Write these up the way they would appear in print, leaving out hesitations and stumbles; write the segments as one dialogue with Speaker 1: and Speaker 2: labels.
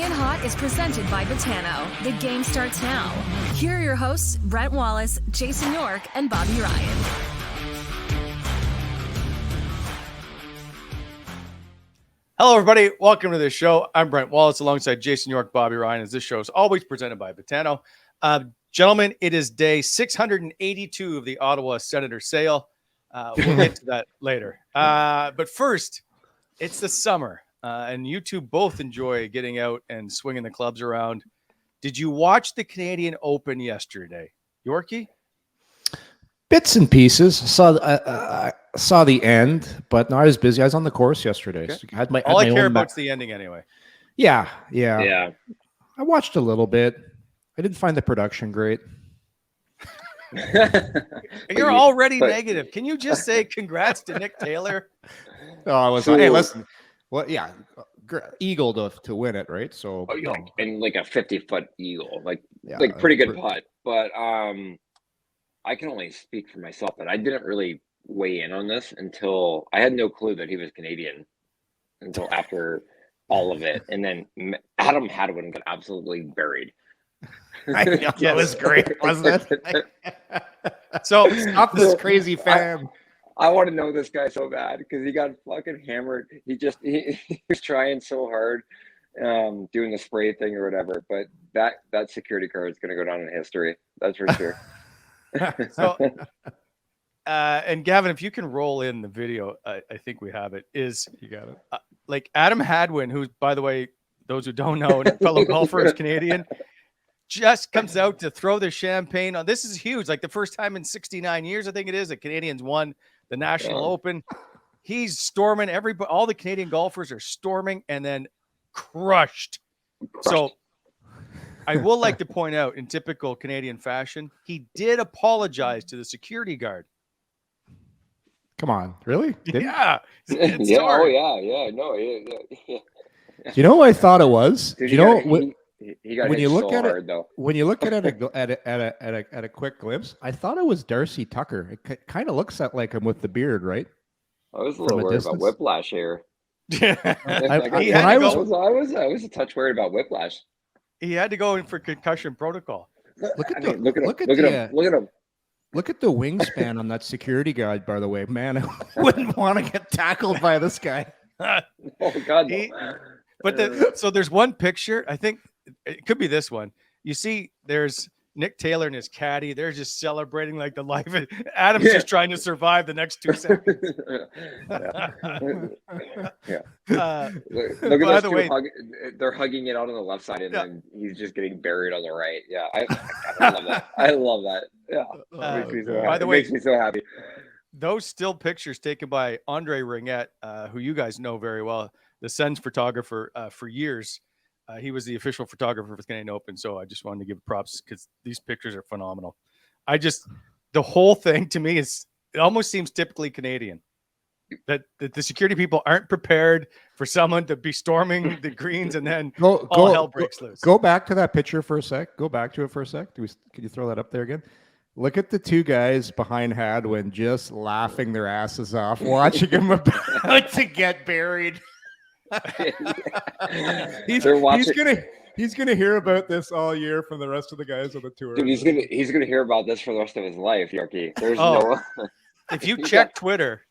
Speaker 1: Coming in Hot is presented by Botano. The game starts now. Here are your hosts, Brent Wallace, Jason York, and Bobby Ryan.
Speaker 2: Hello, everybody. Welcome to the show. I'm Brent Wallace alongside Jason York, Bobby Ryan, as this show is always presented by Botano. Gentlemen, it is day 682 of the Ottawa Senators sale. We'll get to that later. But first, it's the summer. And you two both enjoy getting out and swinging the clubs around. Did you watch the Canadian Open yesterday, Yorkie?
Speaker 3: Bits and pieces. I saw the end, but not as busy. I was on the course yesterday.
Speaker 2: Okay.
Speaker 3: So I had my,
Speaker 2: All
Speaker 3: had
Speaker 2: I
Speaker 3: my
Speaker 2: care
Speaker 3: own
Speaker 2: about is the ending anyway.
Speaker 3: Yeah.
Speaker 4: Yeah.
Speaker 3: I watched a little bit. I didn't find the production great.
Speaker 2: You're already negative. Can you just say congrats to Nick Taylor?
Speaker 3: Oh, I was. Hey, listen. Well, yeah, eagle to win it, right? So,
Speaker 4: and like a 50-foot eagle, like
Speaker 3: Yeah,
Speaker 4: pretty good putt. But I can only speak for myself, but I didn't really weigh in on this until I had no clue that he was Canadian until after all of it, and then Adam Hadwin got absolutely buried.
Speaker 3: I know, that was great, wasn't it?
Speaker 2: So
Speaker 3: Stop this crazy fan.
Speaker 4: I want to know this guy so bad because he got fucking hammered. He was trying so hard, doing the spray thing or whatever. But that security card is going to go down in history. That's for sure.
Speaker 2: So, and Gavin, if you can roll in the video, I think we have it. You got it. Like Adam Hadwin, who's, by the way, those who don't know, fellow golfer is Canadian, just comes out to throw the champagne on. This is huge. Like the first time in 69 years, I think it is, that Canadians won the National Open. He's storming. All the Canadian golfers are storming and then crushed. So I will like to point out, in typical Canadian fashion, he did apologize to the security guard.
Speaker 3: Come on, really?
Speaker 2: Yeah.
Speaker 4: Yeah. No. Yeah.
Speaker 3: Do you know what I thought it was?
Speaker 4: Dude,
Speaker 3: Do you know
Speaker 4: he got
Speaker 3: when
Speaker 4: hit
Speaker 3: you look
Speaker 4: so
Speaker 3: at
Speaker 4: hard,
Speaker 3: it,
Speaker 4: though.
Speaker 3: when you look at it at a quick glimpse, I thought it was Darcy Tucker. It kind of looks like him with the beard, right?
Speaker 4: I was a little worried about whiplash here.
Speaker 3: I
Speaker 4: was a touch worried about whiplash.
Speaker 2: He had to go in for concussion protocol.
Speaker 3: Look at
Speaker 4: Look at him.
Speaker 3: Look at the wingspan on that security guard, by the way. Man, I wouldn't want to get tackled by this guy.
Speaker 4: Oh God! No.
Speaker 2: So there's one picture. I think it could be this one. You see, there's Nick Taylor and his caddy. They're just celebrating like the life. Adam's just trying to survive the next 2 seconds.
Speaker 4: Look at those two they're hugging it out on the left side, and then he's just getting buried on the right. Yeah, I love that. I love that. Yeah, it makes me so happy.
Speaker 2: Those still pictures taken by Andre Ringette, who you guys know very well, the Sens photographer for years. He was the official photographer for the Canadian Open, so I just wanted to give props because these pictures are phenomenal. The whole thing to me it almost seems typically Canadian. That the security people aren't prepared for someone to be storming the greens and then all hell breaks loose.
Speaker 3: Go back to that picture for a sec. Go back to it for a sec. Can you throw that up there again? Look at the two guys behind Hadwin just laughing their asses off, watching him about to get buried. He's gonna hear about this all year from the rest of the guys on the tour.
Speaker 4: Dude, he's gonna hear about this for the rest of his life, Yorkie. There's
Speaker 2: If you check Twitter,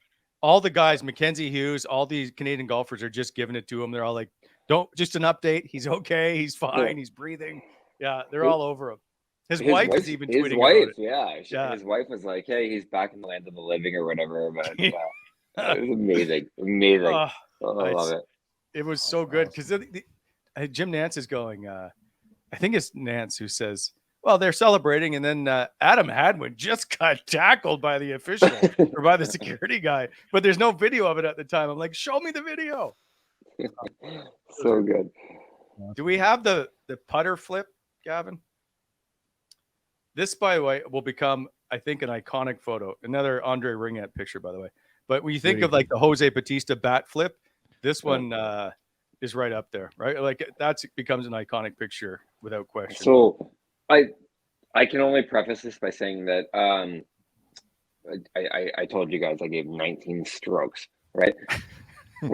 Speaker 2: all the guys, Mackenzie Hughes, all these Canadian golfers are just giving it to him. They're all like, just an update. He's okay. He's fine. He's breathing. Yeah, they're all over him. His wife is even tweeting about it.
Speaker 4: Yeah. His wife was like, hey, he's back in the land of the living or whatever. But it was amazing. I love it.
Speaker 2: It was so good because Jim Nance is going, I think it's Nance who says, well, they're celebrating. And then Adam Hadwin just got tackled by the official or by the security guy. But there's no video of it at the time. I'm like, show me the video.
Speaker 4: So good.
Speaker 2: Do we have the putter flip, Gavin? This, by the way, will become, I think, an iconic photo. Another Andre Ringette picture, by the way. But when you think of like the Jose Bautista bat flip, this one is right up there, right? Like that becomes an iconic picture without question.
Speaker 4: So I can only preface this by saying that I told you guys I gave 19 strokes, right?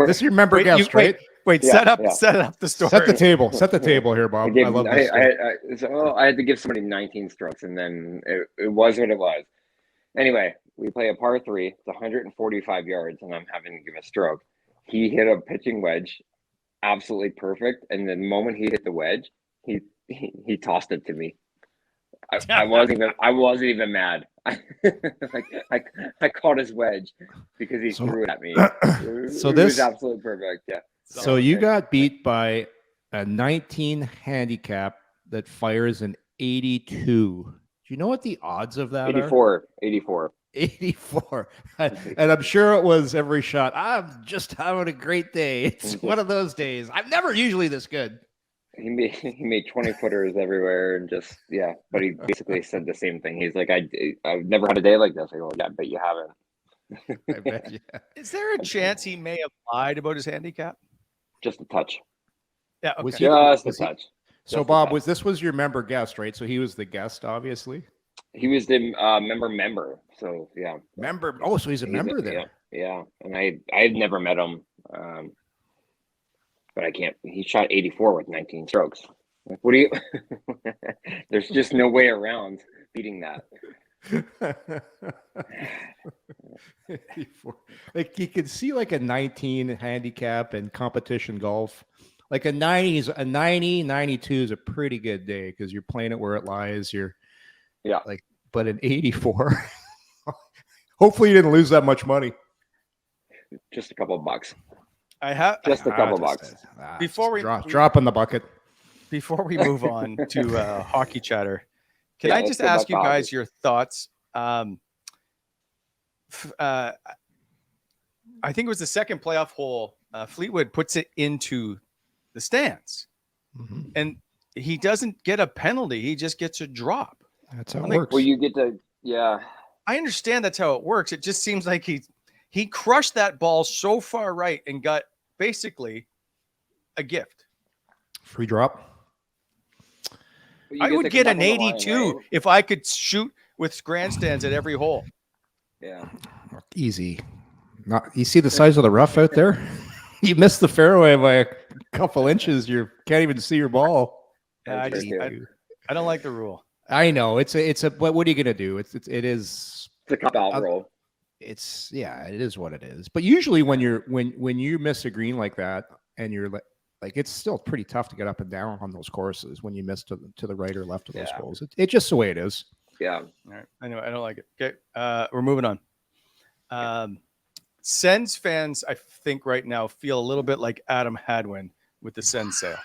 Speaker 3: This is your member guest, right?
Speaker 2: Wait, set up the story.
Speaker 3: Set the table here, Bob. I love this.
Speaker 4: I had to give somebody 19 strokes, and then it was what it was. Anyway, we play a par 3. It's 145 yards, and I'm having to give a stroke. He hit a pitching wedge, absolutely perfect. And the moment he hit the wedge, he tossed it to me. I wasn't even mad. I caught his wedge because he threw it at me. It was absolutely perfect. Yeah.
Speaker 3: So you got beat by a 19 handicap that fires an 82. Do you know what the odds of that
Speaker 4: 84.
Speaker 3: are? 84. And I'm sure it was every shot. I'm just having a great day. It's one of those days. I'm never usually this good.
Speaker 4: He made 20-footers everywhere and just, but he basically said the same thing. He's like, I've never had a day like this. I go, yeah, but you haven't.
Speaker 3: I bet, yeah.
Speaker 2: Is there a chance he may have lied about his handicap?
Speaker 4: Just a touch.
Speaker 2: Yeah, okay.
Speaker 4: Just a touch.
Speaker 3: So Bob, this was your member guest, right? So he was the guest, obviously.
Speaker 4: He was the member. So yeah.
Speaker 3: Member. Oh, so he's a member there.
Speaker 4: Yeah. And I've never met him. But I can't. He shot 84 with 19 strokes. Like, what do you? There's just no way around beating that.
Speaker 3: 84. Like you can see like a 19 handicap in competition golf. Like a 90, 92 is a pretty good day because you're playing it where it lies. But an 84. Hopefully you didn't lose that much money.
Speaker 4: Just a couple of bucks.
Speaker 2: I have
Speaker 4: just a couple bucks.
Speaker 2: Before we
Speaker 3: drop in the bucket.
Speaker 2: Before we move on to hockey chatter, can I just ask you guys your thoughts? I think it was the second playoff hole. Fleetwood puts it into the stands, and he doesn't get a penalty. He just gets a drop.
Speaker 3: That's how it works.
Speaker 4: Well, you get to
Speaker 2: I understand that's how it works. It just seems like he crushed that ball so far right and got basically a gift.
Speaker 3: Free drop.
Speaker 2: I would get an 82 if I could shoot with grandstands at every hole.
Speaker 4: Yeah.
Speaker 3: Easy. You see the size of the rough out there? You missed the fairway by a couple inches. You can't even see your ball.
Speaker 2: Yeah, I don't like the rule.
Speaker 3: I know it's a. What are you gonna do? It is.
Speaker 4: It's a cop-out rule.
Speaker 3: It is what it is. But usually when you miss a green like that and you're like it's still pretty tough to get up and down on those courses when you miss to the right or left of those holes. It's just the way it is.
Speaker 4: Yeah.
Speaker 2: All right. I know. I don't like it. Okay. We're moving on. Sens fans, I think right now feel a little bit like Adam Hadwin with the Sens sale.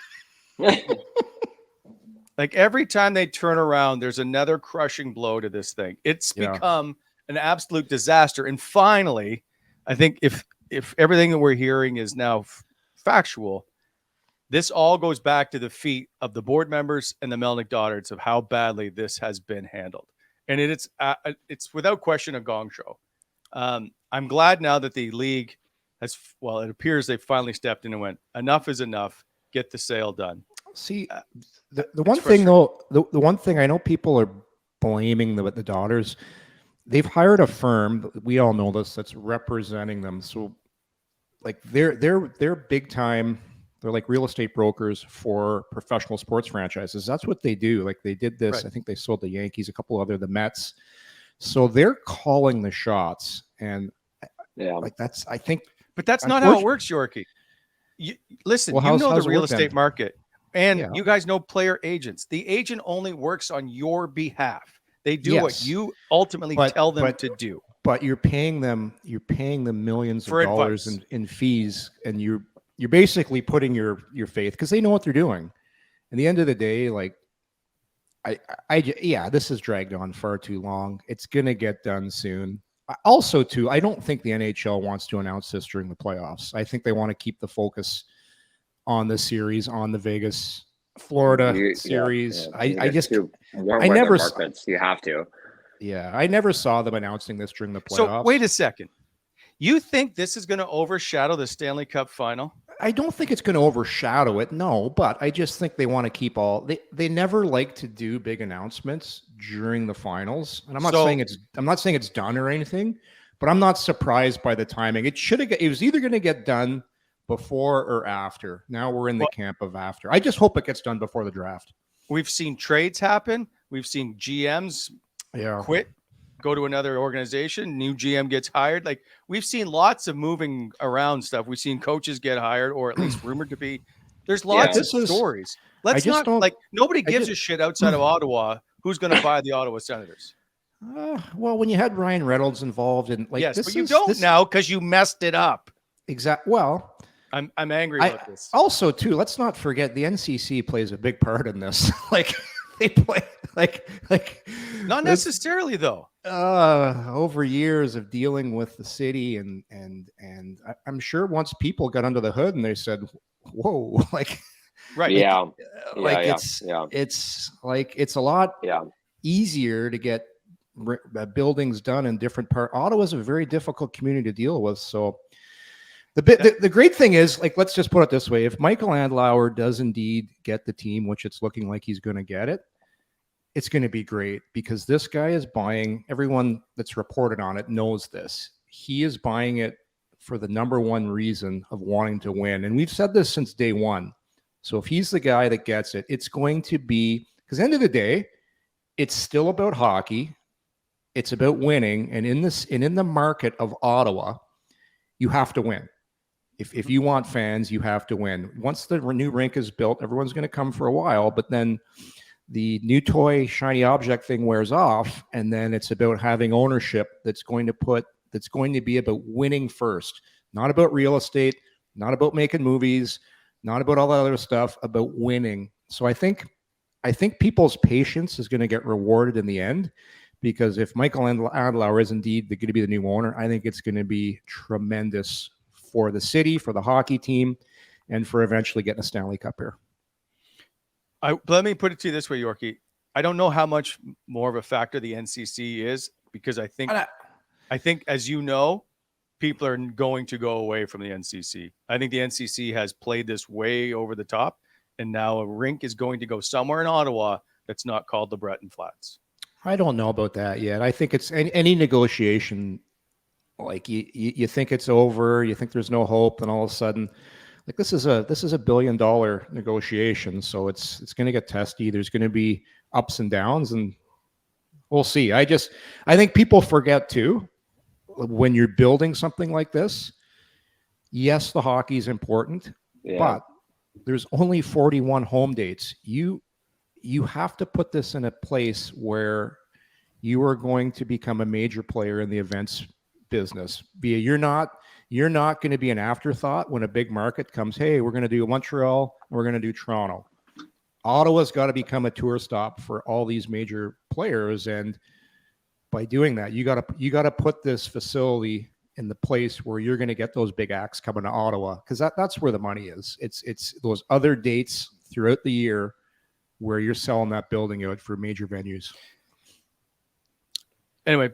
Speaker 2: Like every time they turn around, there's another crushing blow to this thing. It's become an absolute disaster. And finally, I think if everything that we're hearing is now factual, this all goes back to the feet of the board members and the Melnick Doddards of how badly this has been handled. And it's without question a gong show. I'm glad now that the league it appears they finally stepped in and went, enough is enough. Get the sale done.
Speaker 3: See, the one thing though, the one thing I know people are blaming the Doddards. They've hired a firm. We all know this. That's representing them. So, like they're big time. They're like real estate brokers for professional sports franchises. That's what they do. Like they did this. Right. I think they sold the Yankees, a couple other, the Mets. So they're calling the shots, and that's I think.
Speaker 2: But that's not how it works, Yorkie. Listen, you know the real estate market. And you guys know player agents. The agent only works on your behalf. They do what you ultimately tell them to do.
Speaker 3: But you're paying them millions of dollars in fees, and you're basically putting your faith because they know what they're doing. At the end of the day, like this has dragged on far too long. It's gonna get done soon. Also, too, I don't think the NHL wants to announce this during the playoffs. I think they want to keep the focus on the series, on the Vegas, Florida series. You
Speaker 4: have to.
Speaker 3: Yeah, I never saw them announcing this during the playoffs.
Speaker 2: So wait a second. You think this is going to overshadow the Stanley Cup final?
Speaker 3: I don't think it's going to overshadow it, no, but I just think they want to keep they never like to do big announcements during the finals. And I'm not saying it's done or anything, but I'm not surprised by the timing. It was either going to get done before or after. Now we're in the camp of after. I just hope it gets done before the draft.
Speaker 2: We've seen trades happen. We've seen GMs quit, go to another organization. New GM gets hired. Like, we've seen lots of moving around stuff. We've seen coaches get hired, or at least rumored to be. There's lots of stories. Let's not, like, nobody gives a shit outside of Ottawa who's going to buy the Ottawa Senators.
Speaker 3: Well, when you had Ryan Reynolds involved in, like,
Speaker 2: yes, but you don't now because you messed it up.
Speaker 3: Exactly. Well,
Speaker 2: I'm angry about this.
Speaker 3: Also, too, let's not forget the NCC plays a big part in this. Like, they play like
Speaker 2: not necessarily though.
Speaker 3: Over years of dealing with the city, and I'm sure once people got under the hood and they said, "Whoa!" Like,
Speaker 2: right?
Speaker 4: Yeah.
Speaker 3: It's like it's a lot easier to get buildings done in different parts. Ottawa's a very difficult community to deal with, so. The great thing is, like, let's just put it this way. If Michael Andlauer does indeed get the team, which it's looking like he's going to get it, it's going to be great because this guy is buying, everyone that's reported on it knows this. He is buying it for the number one reason of wanting to win. And we've said this since day one. So if he's the guy that gets it, it's going to be, because at the end of the day, it's still about hockey. It's about winning. And in the market of Ottawa, you have to win. If you want fans, you have to win. Once the new rink is built, everyone's going to come for a while, but then the new toy shiny object thing wears off, and then it's about having ownership that's going to be about winning first, not about real estate, not about making movies, not about all that other stuff, about winning. So I think people's patience is going to get rewarded in the end, because if Michael Andlauer is indeed going to be the new owner, I think it's going to be tremendous for the city, for the hockey team, and for eventually getting a Stanley Cup here.
Speaker 2: Let me put it to you this way, Yorkie. I don't know how much more of a factor the NCC is, because I think, as you know, people are going to go away from the NCC. I think the NCC has played this way over the top, and now a rink is going to go somewhere in Ottawa that's not called the Breton Flats.
Speaker 3: I don't know about that yet. I think it's any negotiation. Like you think it's over, you think there's no hope, and all of a sudden, like this is a $1 billion negotiation, so it's going to get testy. There's going to be ups and downs, and we'll see. I think people forget too, when you're building something like this. Yes, the hockey is important, but there's only 41 home dates. You have to put this in a place where you are going to become a major player in the events business. You're not going to be an afterthought when a big market comes. Hey, we're going to do Montreal, we're going to do Toronto. Ottawa's got to become a tour stop for all these major players, and by doing that, you got to put this facility in the place where you're going to get those big acts coming to Ottawa, because that's where the money is. It's those other dates throughout the year where you're selling that building out for major venues.
Speaker 2: Anyway,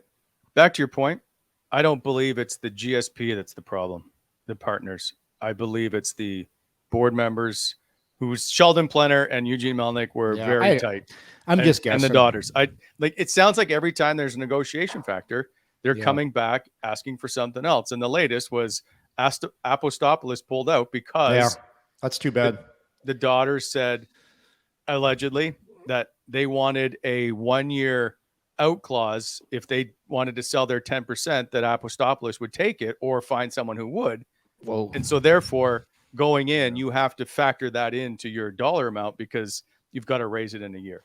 Speaker 2: back to your point. I don't believe it's the GSP that's the problem, the partners. I believe it's the board members, who's Sheldon Plenner and Eugene Melnick were very tight.
Speaker 3: I'm just guessing.
Speaker 2: And the daughters. It sounds like every time there's a negotiation factor, they're coming back asking for something else. And the latest was Apostopoulos pulled out because
Speaker 3: that's too bad.
Speaker 2: The daughters said, allegedly, that they wanted a 1-year out clause if they wanted to sell their 10%, that Apostopoulos would take it or find someone who would.
Speaker 3: Whoa.
Speaker 2: And so therefore, going in, you have to factor that into your dollar amount because you've got to raise it in a year.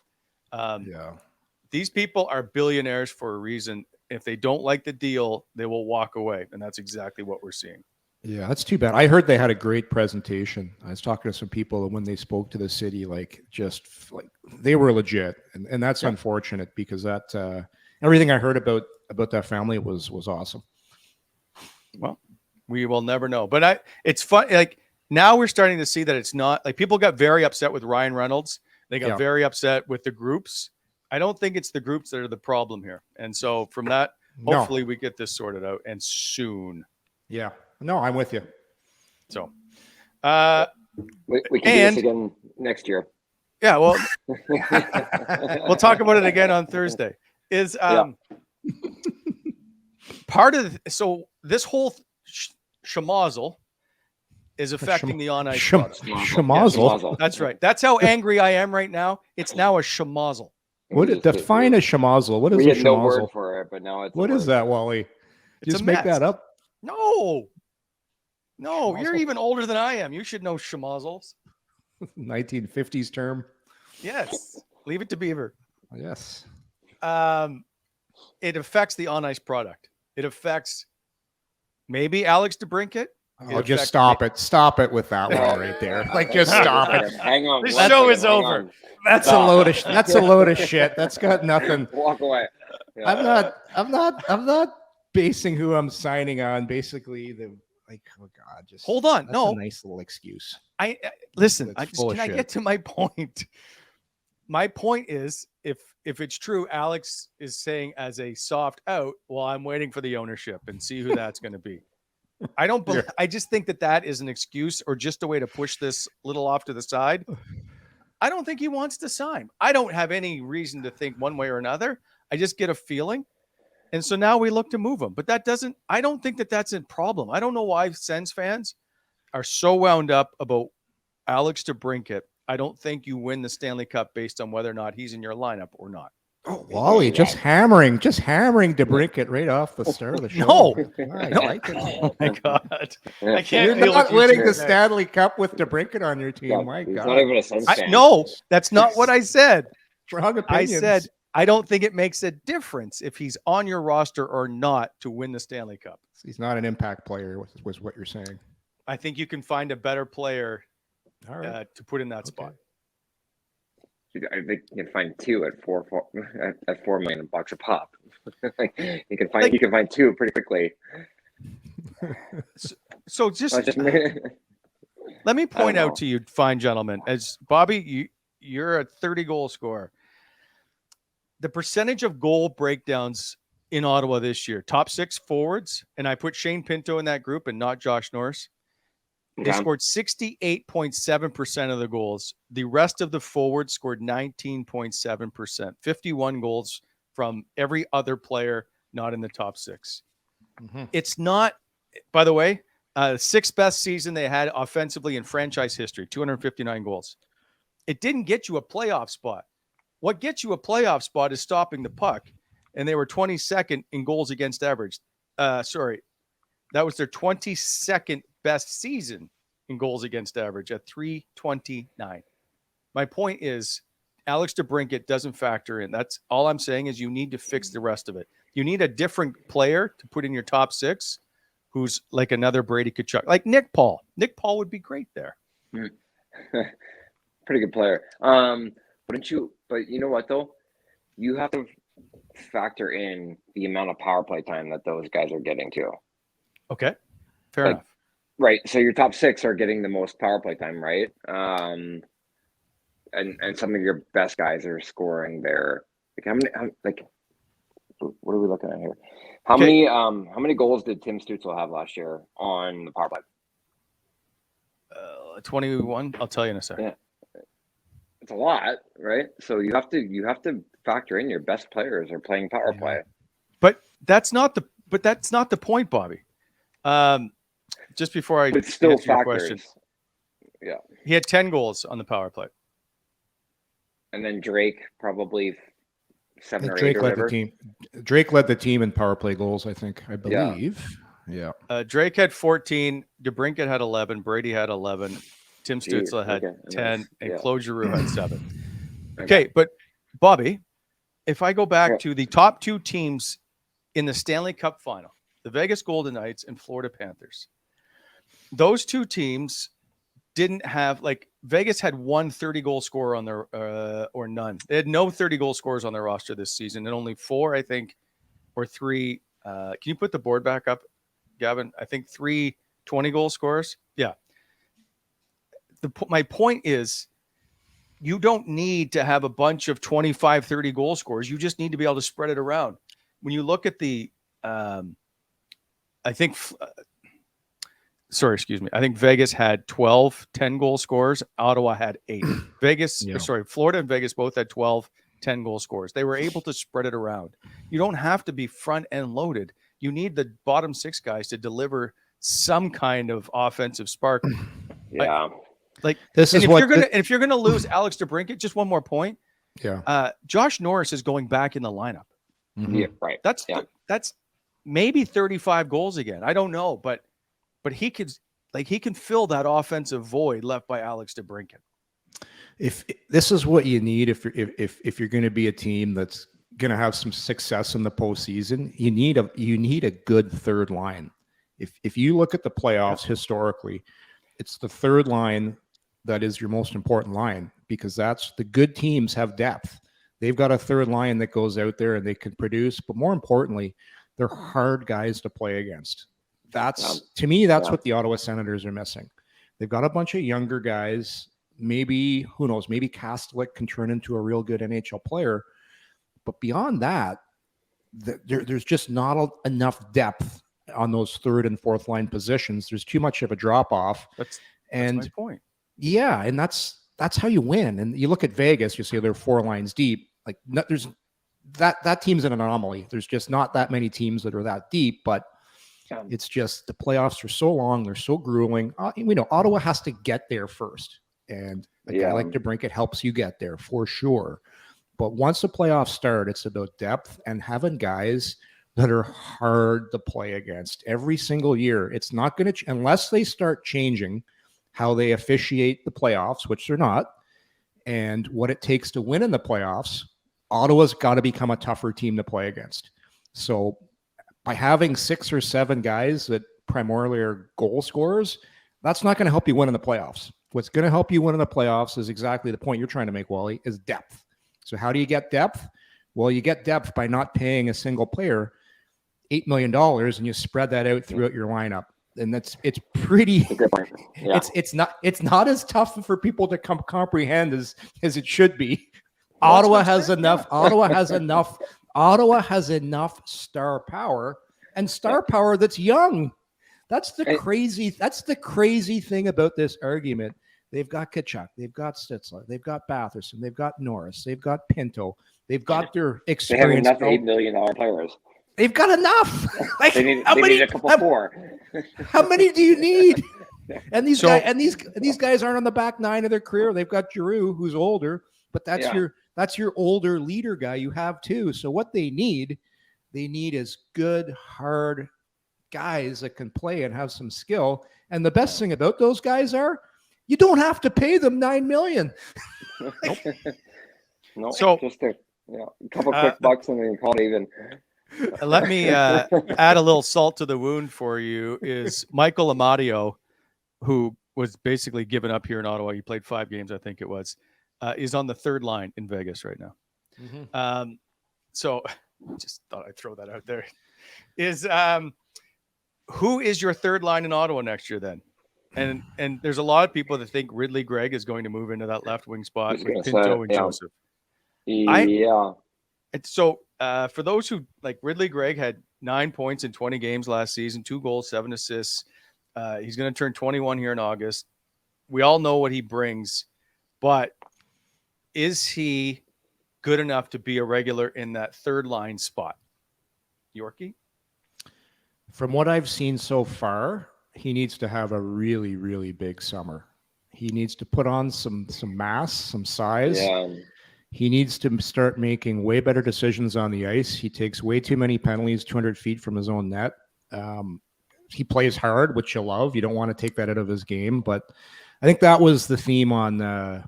Speaker 2: These people are billionaires for a reason. If they don't like the deal, they will walk away. And that's exactly what we're seeing.
Speaker 3: Yeah, that's too bad. I heard they had a great presentation. I was talking to some people, and when they spoke to the city, they were legit, and that's unfortunate because that everything I heard about that family was awesome.
Speaker 2: Well, we will never know, but it's fun. Like, now we're starting to see that it's not like people got very upset with Ryan Reynolds. They got very upset with the groups. I don't think it's the groups that are the problem here, and so from that, hopefully we get this sorted out and soon.
Speaker 3: Yeah. No, I'm with you.
Speaker 2: So,
Speaker 4: we can do this again next year.
Speaker 2: Yeah, well, we'll talk about it again on Thursday. Is part of so this whole schmozzle is affecting the on ice
Speaker 3: Sham-
Speaker 2: product.
Speaker 3: Schmozzle.
Speaker 2: That's right. That's how angry I am right now. It's now a schmozzle.
Speaker 3: Define a schmozzle? What is
Speaker 4: we
Speaker 3: a
Speaker 4: had no word
Speaker 3: schmozzle?
Speaker 4: for it, but now it's.
Speaker 3: What is that, Wally?
Speaker 2: It's
Speaker 3: Just
Speaker 2: a
Speaker 3: make
Speaker 2: mess.
Speaker 3: that up.
Speaker 2: No, you're
Speaker 3: Schmozzle?
Speaker 2: even older than I am. You should know schmozzles.
Speaker 3: 1950s term.
Speaker 2: Yes. Leave it to Beaver.
Speaker 3: Yes.
Speaker 2: It affects the on ice product. It affects maybe Alex DeBrincat.
Speaker 3: Oh, just stop it. Stop it with that one right there. Like, just stop it.
Speaker 4: Hang on.
Speaker 2: This
Speaker 4: one
Speaker 2: show
Speaker 4: second,
Speaker 2: is
Speaker 4: hang
Speaker 2: over.
Speaker 4: on.
Speaker 3: That's a load of shit. That's got nothing.
Speaker 4: Walk away. Yeah.
Speaker 3: I'm not basing who I'm signing on. Basically, oh God, just
Speaker 2: Hold on.
Speaker 3: That's
Speaker 2: No,
Speaker 3: a nice little excuse.
Speaker 2: listen.
Speaker 3: It's full of
Speaker 2: Can I
Speaker 3: shit.
Speaker 2: get to my point? My point is, if it's true, Alex is saying as a soft out. Well, I'm waiting for the ownership and see who that's going to be. I don't believe. I just think that is an excuse or just a way to push this little off to the side. I don't think he wants to sign. I don't have any reason to think one way or another. I just get a feeling. And so now we look to move him. But I don't think that's a problem. I don't know why Sens fans are so wound up about Alex DeBrincat. I don't think you win the Stanley Cup based on whether or not he's in your lineup or not.
Speaker 3: Oh, Wally, just hammering DeBrincat right off the start of the show.
Speaker 2: No.
Speaker 3: I like it.
Speaker 2: Oh my God. I can't
Speaker 3: You're
Speaker 2: deal
Speaker 3: not
Speaker 2: with you
Speaker 3: winning
Speaker 2: two
Speaker 3: the
Speaker 2: today.
Speaker 3: Stanley Cup with DeBrincat on your team.
Speaker 4: Yeah,
Speaker 3: My
Speaker 4: he's
Speaker 3: God.
Speaker 4: not even a Sens fan.
Speaker 2: No, that's not what I said.
Speaker 3: Strong
Speaker 2: I
Speaker 3: opinions.
Speaker 2: said, I don't think it makes a difference if he's on your roster or not to win the Stanley Cup.
Speaker 3: He's not an impact player, was what you're saying.
Speaker 2: I think you can find a better player
Speaker 3: All right.
Speaker 2: to put in that spot.
Speaker 4: I think you can find two at $4 million bucks a pop. Like, you can find two pretty quickly.
Speaker 2: So just
Speaker 4: Just
Speaker 2: let me point
Speaker 4: know.
Speaker 2: out to you, fine gentlemen, as Bobby, you're a 30 goal scorer. The percentage of goal breakdowns in Ottawa this year, top six forwards, and I put Shane Pinto in that group and not Josh Norris. They scored 68.7% of the goals. The rest of the forwards scored 19.7%, 51 goals from every other player not in the top six.
Speaker 3: Mhm.
Speaker 2: It's not, by the way, sixth best season they had offensively in franchise history, 259 goals. It didn't get you a playoff spot. What gets you a playoff spot is stopping the puck. And they were 22nd in goals against average. That was their 22nd best season in goals against average at 329. My point is, Alex DeBrincat doesn't factor in. That's all I'm saying is you need to fix the rest of it. You need a different player to put in your top six who's like another Brady Tkachuk, like Nick Paul. Nick Paul would be great there.
Speaker 4: pretty good player. But you know what though? You have to factor in the amount of power play time that those guys are getting too.
Speaker 2: Okay. Fair enough.
Speaker 4: Right. So your top six are getting the most power play time, right? And some of your best guys are scoring there. What are we looking at here? How many goals did Tim Stützle have last year on the power play?
Speaker 2: 21. I'll tell you in a second.
Speaker 4: Yeah. It's a lot, right? So you have to factor in your best players are playing power play.
Speaker 2: But that's not the point, Bobby. Just before I
Speaker 4: But it's still
Speaker 2: answer your
Speaker 4: factors.
Speaker 2: question,
Speaker 4: Yeah.
Speaker 2: he had 10 goals on the power play.
Speaker 4: And then Drake probably 7 or 8
Speaker 3: Drake
Speaker 4: or
Speaker 3: led
Speaker 4: whatever.
Speaker 3: the team. Drake led the team in power play goals, I believe. Yeah.
Speaker 2: Drake had 14. DeBrincat had 11. Brady had 11. Tim Stützle had
Speaker 4: okay.
Speaker 2: 10. And
Speaker 4: Yeah.
Speaker 2: Claude Giroux had 7. Okay, but Bobby, if I go back to the top two teams in the Stanley Cup final, the Vegas Golden Knights and Florida Panthers, those two teams didn't have, like, Vegas had one 30-goal scorer on their or none. They had no 30-goal scorers on their roster this season, and only 4, I think, or 3. Can you put the board back up, Gavin? I think 3 20-goal scorers. Yeah. My point is, you don't need to have a bunch of 25, 30-goal scorers. You just need to be able to spread it around. When you look at the, I think Vegas had 12 10-goal scorers. Ottawa had 8. Florida and Vegas both had 12 10-goal scorers. They were able to spread it around. You don't have to be front end loaded. You need the bottom 6 guys to deliver some kind of offensive spark.
Speaker 4: Yeah.
Speaker 2: Like
Speaker 3: This is
Speaker 2: if you're gonna lose Alex DeBrincat, just one more point.
Speaker 3: Yeah.
Speaker 2: Josh Norris is going back in the lineup.
Speaker 3: Mhm.
Speaker 4: Yeah. Right.
Speaker 2: That's maybe 35 goals again. I don't know, but he can fill that offensive void left by Alex DeBrincat.
Speaker 3: If this is what you need, if you're going to be a team that's going to have some success in the postseason, you need a good third line. If you look at the playoffs historically, it's the third line that is your most important line, because that's the good teams have depth. They've got a third line that goes out there and they can produce, but more importantly, they're hard guys to play against. To me, that's what the Ottawa Senators are missing. They've got a bunch of younger guys. Maybe, who knows, maybe Pitlick can turn into a real good NHL player. But beyond that, there's just not enough depth on those third and fourth line positions. There's too much of a drop off.
Speaker 2: That's my point.
Speaker 3: Yeah, and that's how you win. And you look at Vegas, you see they're 4 lines deep. Like there's that team's an anomaly. There's just not that many teams that are that deep, but it's just the playoffs are so long, they're so grueling. We know Ottawa has to get there first. And a guy like DeBrincat helps you get there for sure. But once the playoffs start, it's about depth and having guys that are hard to play against every single year. It's not going to, unless they start changing how they officiate the playoffs, which they're not, and what it takes to win in the playoffs, Ottawa's got to become a tougher team to play against. So by having 6 or 7 guys that primarily are goal scorers, that's not going to help you win in the playoffs. What's going to help you win in the playoffs is exactly the point you're trying to make, Wally, is depth. So how do you get depth? Well, you get depth by not paying a single player $8 million and you spread that out throughout your lineup. And it's pretty, it's not as tough for people to comprehend as it should be. Ottawa has enough star power, and star power that's young. That's the crazy thing about this argument. They've got Tkachuk, they've got Stützle, they've got Batherson, they've got Norris, they've got Pinto, they've got their experience.
Speaker 4: They have enough $8 million players.
Speaker 3: They've got enough. Like
Speaker 4: they need a couple more.
Speaker 3: How many do you need? And these guys aren't on the back 9 of their career. They've got Giroux, who's older, but that's your older leader guy you have too. So what they need is good, hard guys that can play and have some skill. And the best thing about those guys are you don't have to pay them $9 million.
Speaker 4: No,
Speaker 2: so
Speaker 4: just a couple quick bucks and then you call it even.
Speaker 2: Let me add a little salt to the wound for you. Is Michael Amadio, who was basically given up here in Ottawa. He played 5 games, I think it was. Is on the third line in Vegas right now. Mm-hmm. So just thought I'd throw that out there. Is who is your third line in Ottawa next year then? And there's a lot of people that think Ridley Gregg is going to move into that left wing spot with Pinto and Joseph.
Speaker 4: Yeah.
Speaker 2: And so for those who like, Ridley Gregg had 9 points in 20 games last season, 2 goals, 7 assists. He's going to turn 21 here in August. We all know what he brings, but is he good enough to be a regular in that third line spot? Yorkie?
Speaker 3: From what I've seen so far, he needs to have a really, really big summer. He needs to put on some mass, some size.
Speaker 4: Yeah.
Speaker 3: He needs to start making way better decisions on the ice. He takes way too many penalties 200 feet from his own net. He plays hard, which you love. You don't want to take that out of his game. But I think that was the theme on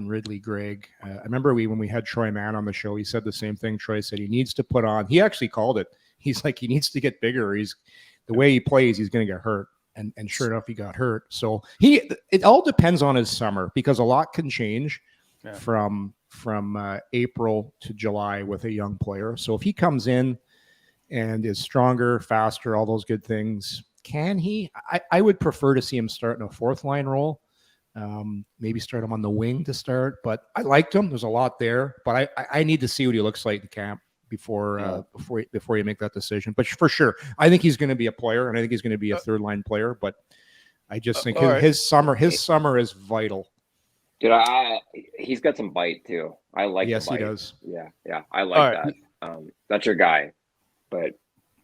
Speaker 3: Ridley Gregg. I remember when we had Troy Mann on the show, he said the same thing. Troy said he needs to put on. He actually called it. He's like, he needs to get bigger. The way he plays, he's going to get hurt. And sure enough, he got hurt. So it all depends on his summer, because a lot can change from April to July with a young player. So if he comes in and is stronger, faster, all those good things, can he? I would prefer to see him start in a fourth line role. Maybe start him on the wing to start. But I liked him. There's a lot there. But I need to see what he looks like in camp before you make that decision. But for sure, I think he's going to be a player, and I think he's going to be a third line player. But I just think his summer is vital.
Speaker 4: Dude, he's got some bite too. I like.
Speaker 3: Yes,
Speaker 4: the bite.
Speaker 3: He does.
Speaker 4: Yeah, I like that. That's your guy, but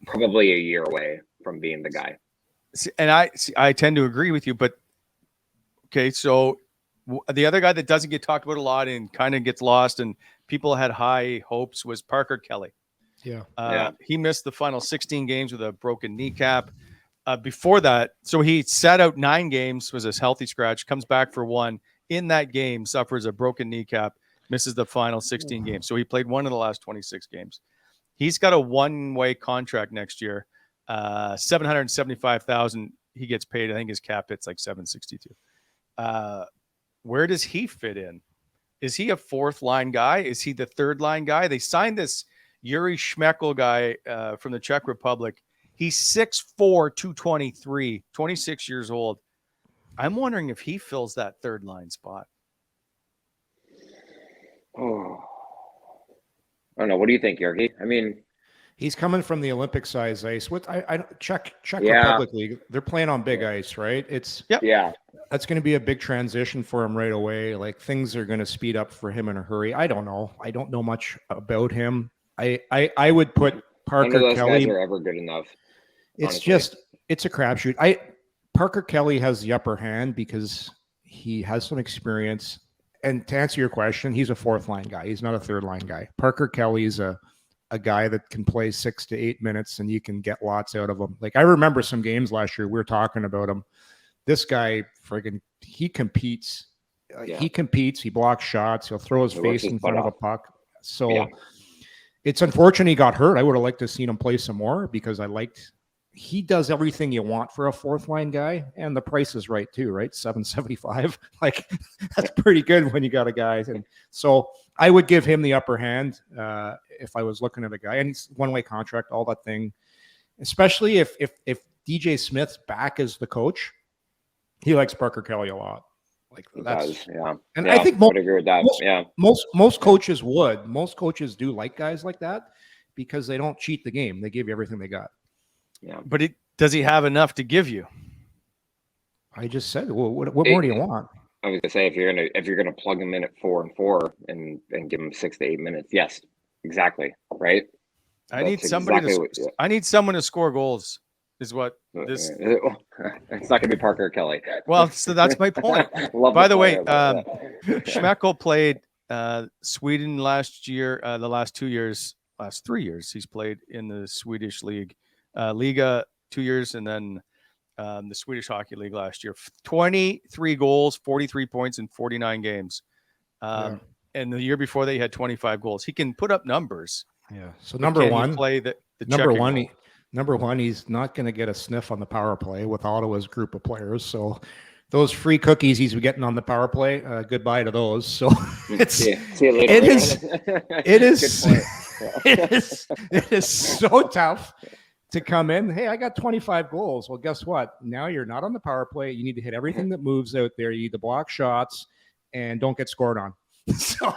Speaker 4: probably a year away from being the guy.
Speaker 2: I tend to agree with you, but okay, so the other guy that doesn't get talked about a lot and kind of gets lost and people had high hopes was Parker Kelly.
Speaker 3: Yeah.
Speaker 2: He missed the final 16 games with a broken kneecap. Before that, so he sat out 9 games, was a healthy scratch, comes back for 1. In that game, suffers a broken kneecap, misses the final 16 games. So he played 1 of the last 26 games. He's got a one-way contract next year, $775,000. He gets paid. I think his cap hits like $762. Where does he fit in? Is he a 4th line guy? Is he the 3rd line guy? They signed this Yuri Schmeckel guy from the Czech Republic. He's 6'4", 223, 26 years old. I'm wondering if he fills that 3rd line spot.
Speaker 4: Oh, I don't know. What do you think, Yorkie? I mean,
Speaker 3: he's coming from the Olympic size ice. What I Czech
Speaker 4: Yeah.
Speaker 3: Republic League. They're playing on big ice, right? It's
Speaker 4: yeah.
Speaker 3: that's going to be a big transition for him right away. Like things are going to speed up for him in a hurry. I don't know. I don't know much about him. I would put
Speaker 4: None of
Speaker 3: Parker
Speaker 4: those
Speaker 3: Kelly.
Speaker 4: guys are ever good enough.
Speaker 3: It's
Speaker 4: honestly.
Speaker 3: it's a crapshoot. Parker Kelly has the upper hand because he has some experience. And to answer your question, he's a 4th line guy. He's not a 3rd line guy. Parker Kelly's a guy that can play 6 to 8 minutes and you can get lots out of him. Like I remember some games last year, we were talking about him. This guy he competes. He competes. He blocks shots. He'll throw his face in front of a puck. So it's unfortunate he got hurt. I would have liked to have seen him play some more because he does everything you want for a 4th line guy, and the price is right too, right? $775. Like that's pretty good when you got a guy. And so I would give him the upper hand if I was looking at a guy. And he's one-way contract, all that thing. Especially if DJ Smith's back as the coach, he likes Parker Kelly a lot. Like that's and I think
Speaker 4: I would agree with that.
Speaker 3: Most coaches would. Most coaches do like guys like that because they don't cheat the game. They give you everything they got.
Speaker 4: Yeah.
Speaker 2: But does he have enough to give you?
Speaker 3: I just said, well, what more do you want?
Speaker 4: I was gonna say if you're gonna plug him in at 4 and 4 and give him 6 to 8 minutes, yes, exactly, right.
Speaker 2: I need someone to score goals. Is what this?
Speaker 4: It's not gonna be Parker Kelly.
Speaker 2: Well, so that's my point. By the way, Schmeckel played Sweden last year. The last 3 years, he's played in the Swedish league. Liga 2 years, and then the Swedish Hockey League last year. 23 goals, 43 points in 49 games. And the year before that, he had 25 goals. He can put up numbers.
Speaker 3: Yeah. So number one,
Speaker 2: number one,
Speaker 3: he's not going to get a sniff on the power play with Ottawa's group of players. So those free cookies he's getting on the power play, goodbye to those. So
Speaker 4: see you later.
Speaker 3: It is so tough to come in. Hey, I got 25 goals. Well, guess what? Now you're not on the power play. You need to hit everything that moves out there. You need to block shots and don't get scored on. So,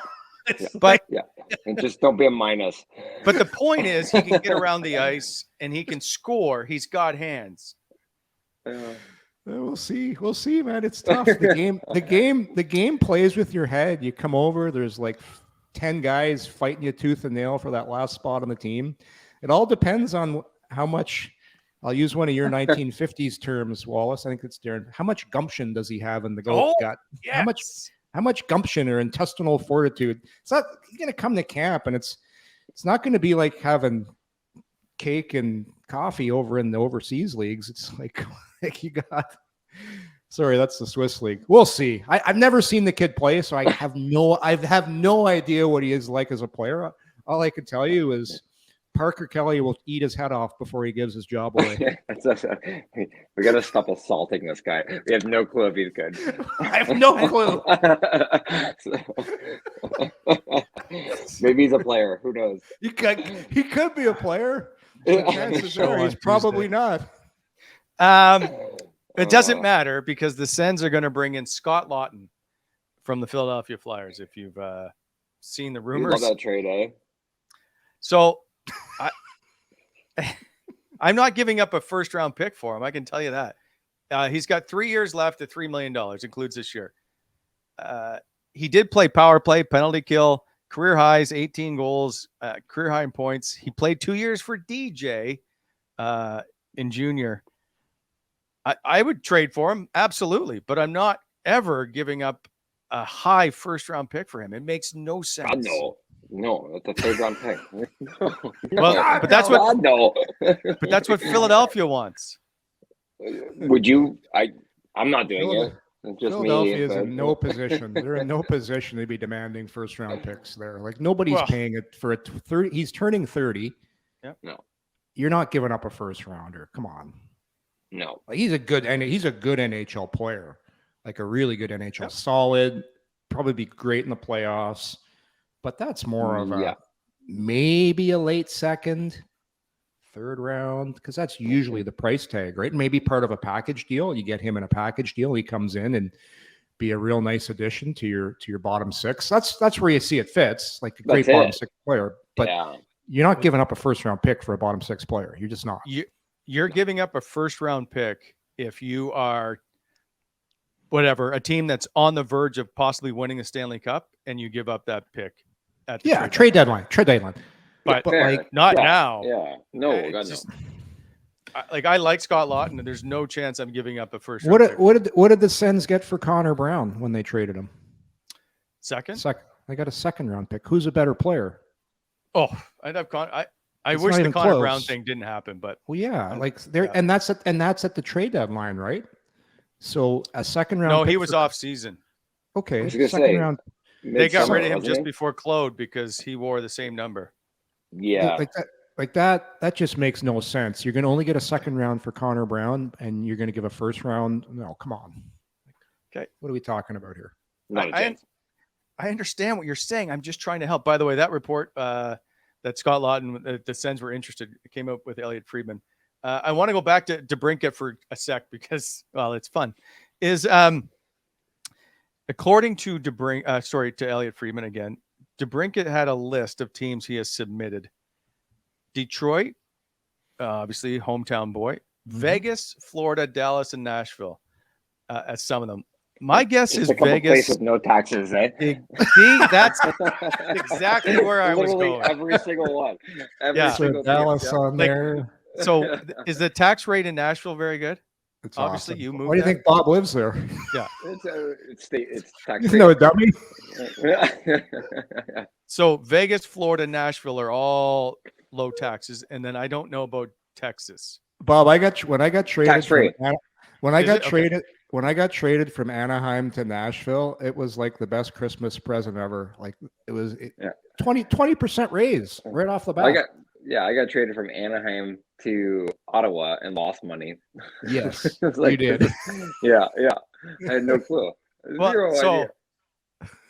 Speaker 4: and just don't be a minus.
Speaker 2: But the point is, he can get around the ice and he can score. He's got hands.
Speaker 3: We'll see, man. It's tough. The game plays with your head. You come over. There's like 10 guys fighting you tooth and nail for that last spot on the team. It all depends on how much. I'll use one of your 1950s terms, Wallace. I think it's Darren. How much gumption does he have in the goat gut?
Speaker 2: Yes.
Speaker 3: How much gumption or intestinal fortitude? It's not going to come to camp, and it's not going to be like having cake and coffee over in the overseas leagues. It's like you got. Sorry, that's the Swiss league. We'll see. I've never seen the kid play, so I have no idea what he is like as a player. All I can tell you is Parker Kelly will eat his head off before he gives his job away.
Speaker 4: We got to stop assaulting this guy. We have no clue if he's good.
Speaker 3: I have no clue.
Speaker 4: Maybe he's a player. Who knows?
Speaker 3: He could be a player. Chances are he's probably not.
Speaker 2: It doesn't matter because the Sens are going to bring in Scott Lawton from the Philadelphia Flyers. If you've seen the rumors,
Speaker 4: love that trade, eh? So
Speaker 2: I'm not giving up a first-round pick for him. I can tell you that. He's got 3 years left at $3 million, includes this year. He did play power play, penalty kill, career highs, 18 goals, career high in points. He played 2 years for DJ in junior. I would trade for him, absolutely, but I'm not ever giving up a high first-round pick for him. It makes no sense.
Speaker 4: God, no, that's a third-round pick. No.
Speaker 2: Well, but that's what
Speaker 4: God, no.
Speaker 2: but that's what Philadelphia wants.
Speaker 4: Would you? I'm not doing it. It's just
Speaker 3: Philadelphia
Speaker 4: me.
Speaker 3: is in no position. They're in no position to be demanding first-round picks there. Like nobody's paying it for a 30. He's turning 30.
Speaker 2: Yep.
Speaker 4: No.
Speaker 3: You're not giving up a first-rounder. Come on.
Speaker 4: No.
Speaker 3: Like he's a good NHL player. Like a really good NHL, solid, probably be great in the playoffs. But that's more of a maybe a late second, third round, because that's usually the price tag, right? Maybe part of a package deal. You get him in a package deal. He comes in and be a real nice addition to your bottom six. That's where you see it fits, like a great bottom six player. But you're not giving up a first round pick for a bottom six player. You're just not.
Speaker 2: You're giving up a first round pick if you are a team that's on the verge of possibly winning a Stanley Cup, and you give up that pick at the
Speaker 3: trade deadline.
Speaker 2: But like not now.
Speaker 4: Yeah. No, God,
Speaker 2: just, I like Scott Lawton, and there's no chance I'm giving up a first
Speaker 3: What
Speaker 2: round pick.
Speaker 3: did the Sens get for Connor Brown when they traded him?
Speaker 2: Second.
Speaker 3: They got a second round pick. Who's a better player?
Speaker 2: Oh, I'd have I
Speaker 3: It's
Speaker 2: wish
Speaker 3: not
Speaker 2: the
Speaker 3: even
Speaker 2: Connor
Speaker 3: close.
Speaker 2: Brown thing didn't happen, but
Speaker 3: and that's at the trade deadline, right? So a second round.
Speaker 2: No,
Speaker 3: pick
Speaker 2: he was off season.
Speaker 3: Okay,
Speaker 4: second
Speaker 3: round.
Speaker 2: They got rid of him just before Claude because he wore the same number.
Speaker 4: Yeah,
Speaker 3: like that just makes no sense. You're going to only get a second round for Connor Brown, and you're going to give a first round. No, come on.
Speaker 2: Okay,
Speaker 3: what are we talking about here?
Speaker 2: I understand what you're saying. I'm just trying to help. By the way, that report that Scott Lawton, the Sens were interested, it came up with Elliot Friedman. I want to go back to DeBrincat for a sec because, well, it's fun. According to to Elliot Friedman again, DeBrincat had a list of teams he has submitted. Detroit, obviously hometown boy. Vegas, Florida, Dallas, and Nashville as some of them. My guess is Vegas
Speaker 4: with no taxes, eh?
Speaker 2: See, that's exactly where I was going.
Speaker 4: Every single one. Every single
Speaker 3: Dallas on there.
Speaker 2: So, is the tax rate in Nashville very good?
Speaker 3: It's
Speaker 2: obviously
Speaker 3: awesome.
Speaker 2: You moved.
Speaker 3: Why do you think Bob lives there?
Speaker 2: Yeah,
Speaker 4: it's tax
Speaker 3: He's no dummy.
Speaker 2: So Vegas, Florida, Nashville are all low taxes, and then I don't know about Texas.
Speaker 3: Bob, when I got traded
Speaker 4: tax-free.
Speaker 3: When I got traded from Anaheim to Nashville, it was like the best Christmas present ever. Like it was 20% raise right off the bat.
Speaker 4: I got traded from Anaheim to Ottawa and lost money.
Speaker 3: Yes,
Speaker 4: you did. Yeah. I had no clue. Zero idea.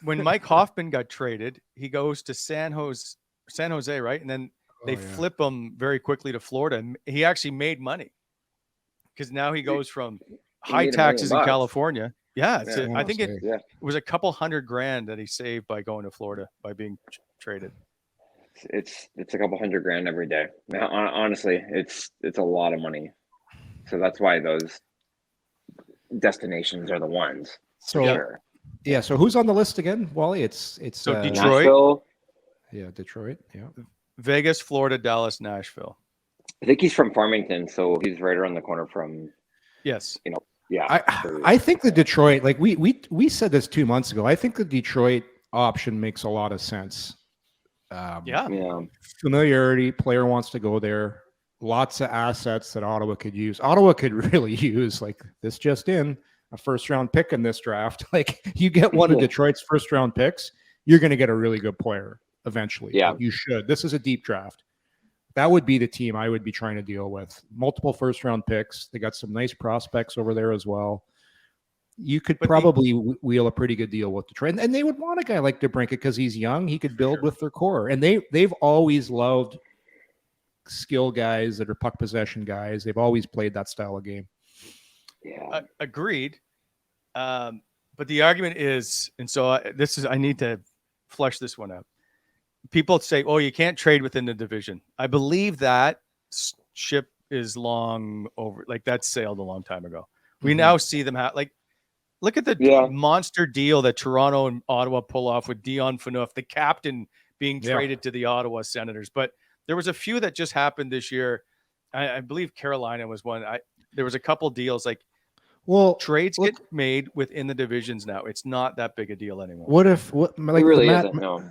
Speaker 2: When Mike Hoffman got traded, he goes to San Jose, right? And then they flip him very quickly to Florida. And he actually made money because now he goes from high taxes in California. Yeah, I think it was a couple $100,000 that he saved by going to Florida by being traded.
Speaker 4: It's a couple $100,000 every day. Now, honestly, it's a lot of money. So that's why those destinations are the ones.
Speaker 3: So sure. Yeah. So who's on the list again, Wally? It's
Speaker 2: Detroit.
Speaker 4: Nashville.
Speaker 3: Yeah, Detroit. Yeah.
Speaker 2: Vegas, Florida, Dallas, Nashville.
Speaker 4: I think he's from Farmington, so he's right around the corner from.
Speaker 2: Yes.
Speaker 4: Yeah.
Speaker 3: I think the Detroit, like we said this 2 months ago. I think the Detroit option makes a lot of sense. Familiarity, player wants to go there. Lots of assets that Ottawa could use. Ottawa could really use, like this just in, a first round pick in this draft. Like you get one of Detroit's first round picks, you're going to get a really good player eventually.
Speaker 4: Yeah,
Speaker 3: you should. This is a deep draft. That would be the team I would be trying to deal with. Multiple first round picks. They got some nice prospects over there as well. You could probably wheel a pretty good deal with Detroit. And they would want a guy like DeBrincat because he's young. He could build with their core. And they've always loved skill guys that are puck possession guys. They've always played that style of game.
Speaker 4: Yeah,
Speaker 2: agreed. But the argument is, and so I need to flesh this one out. People say, "Oh, you can't trade within the division." I believe that ship is long over. Like that sailed a long time ago. We now see them look at the monster deal that Toronto and Ottawa pull off with Dion Phaneuf, the captain being traded to the Ottawa Senators. But there was a few that just happened this year. I believe Carolina was one. There was a couple deals like
Speaker 3: Well,
Speaker 2: Trades get made within the divisions now. It's not that big a deal anymore.
Speaker 3: What if
Speaker 4: It
Speaker 3: like
Speaker 4: really isn't. No.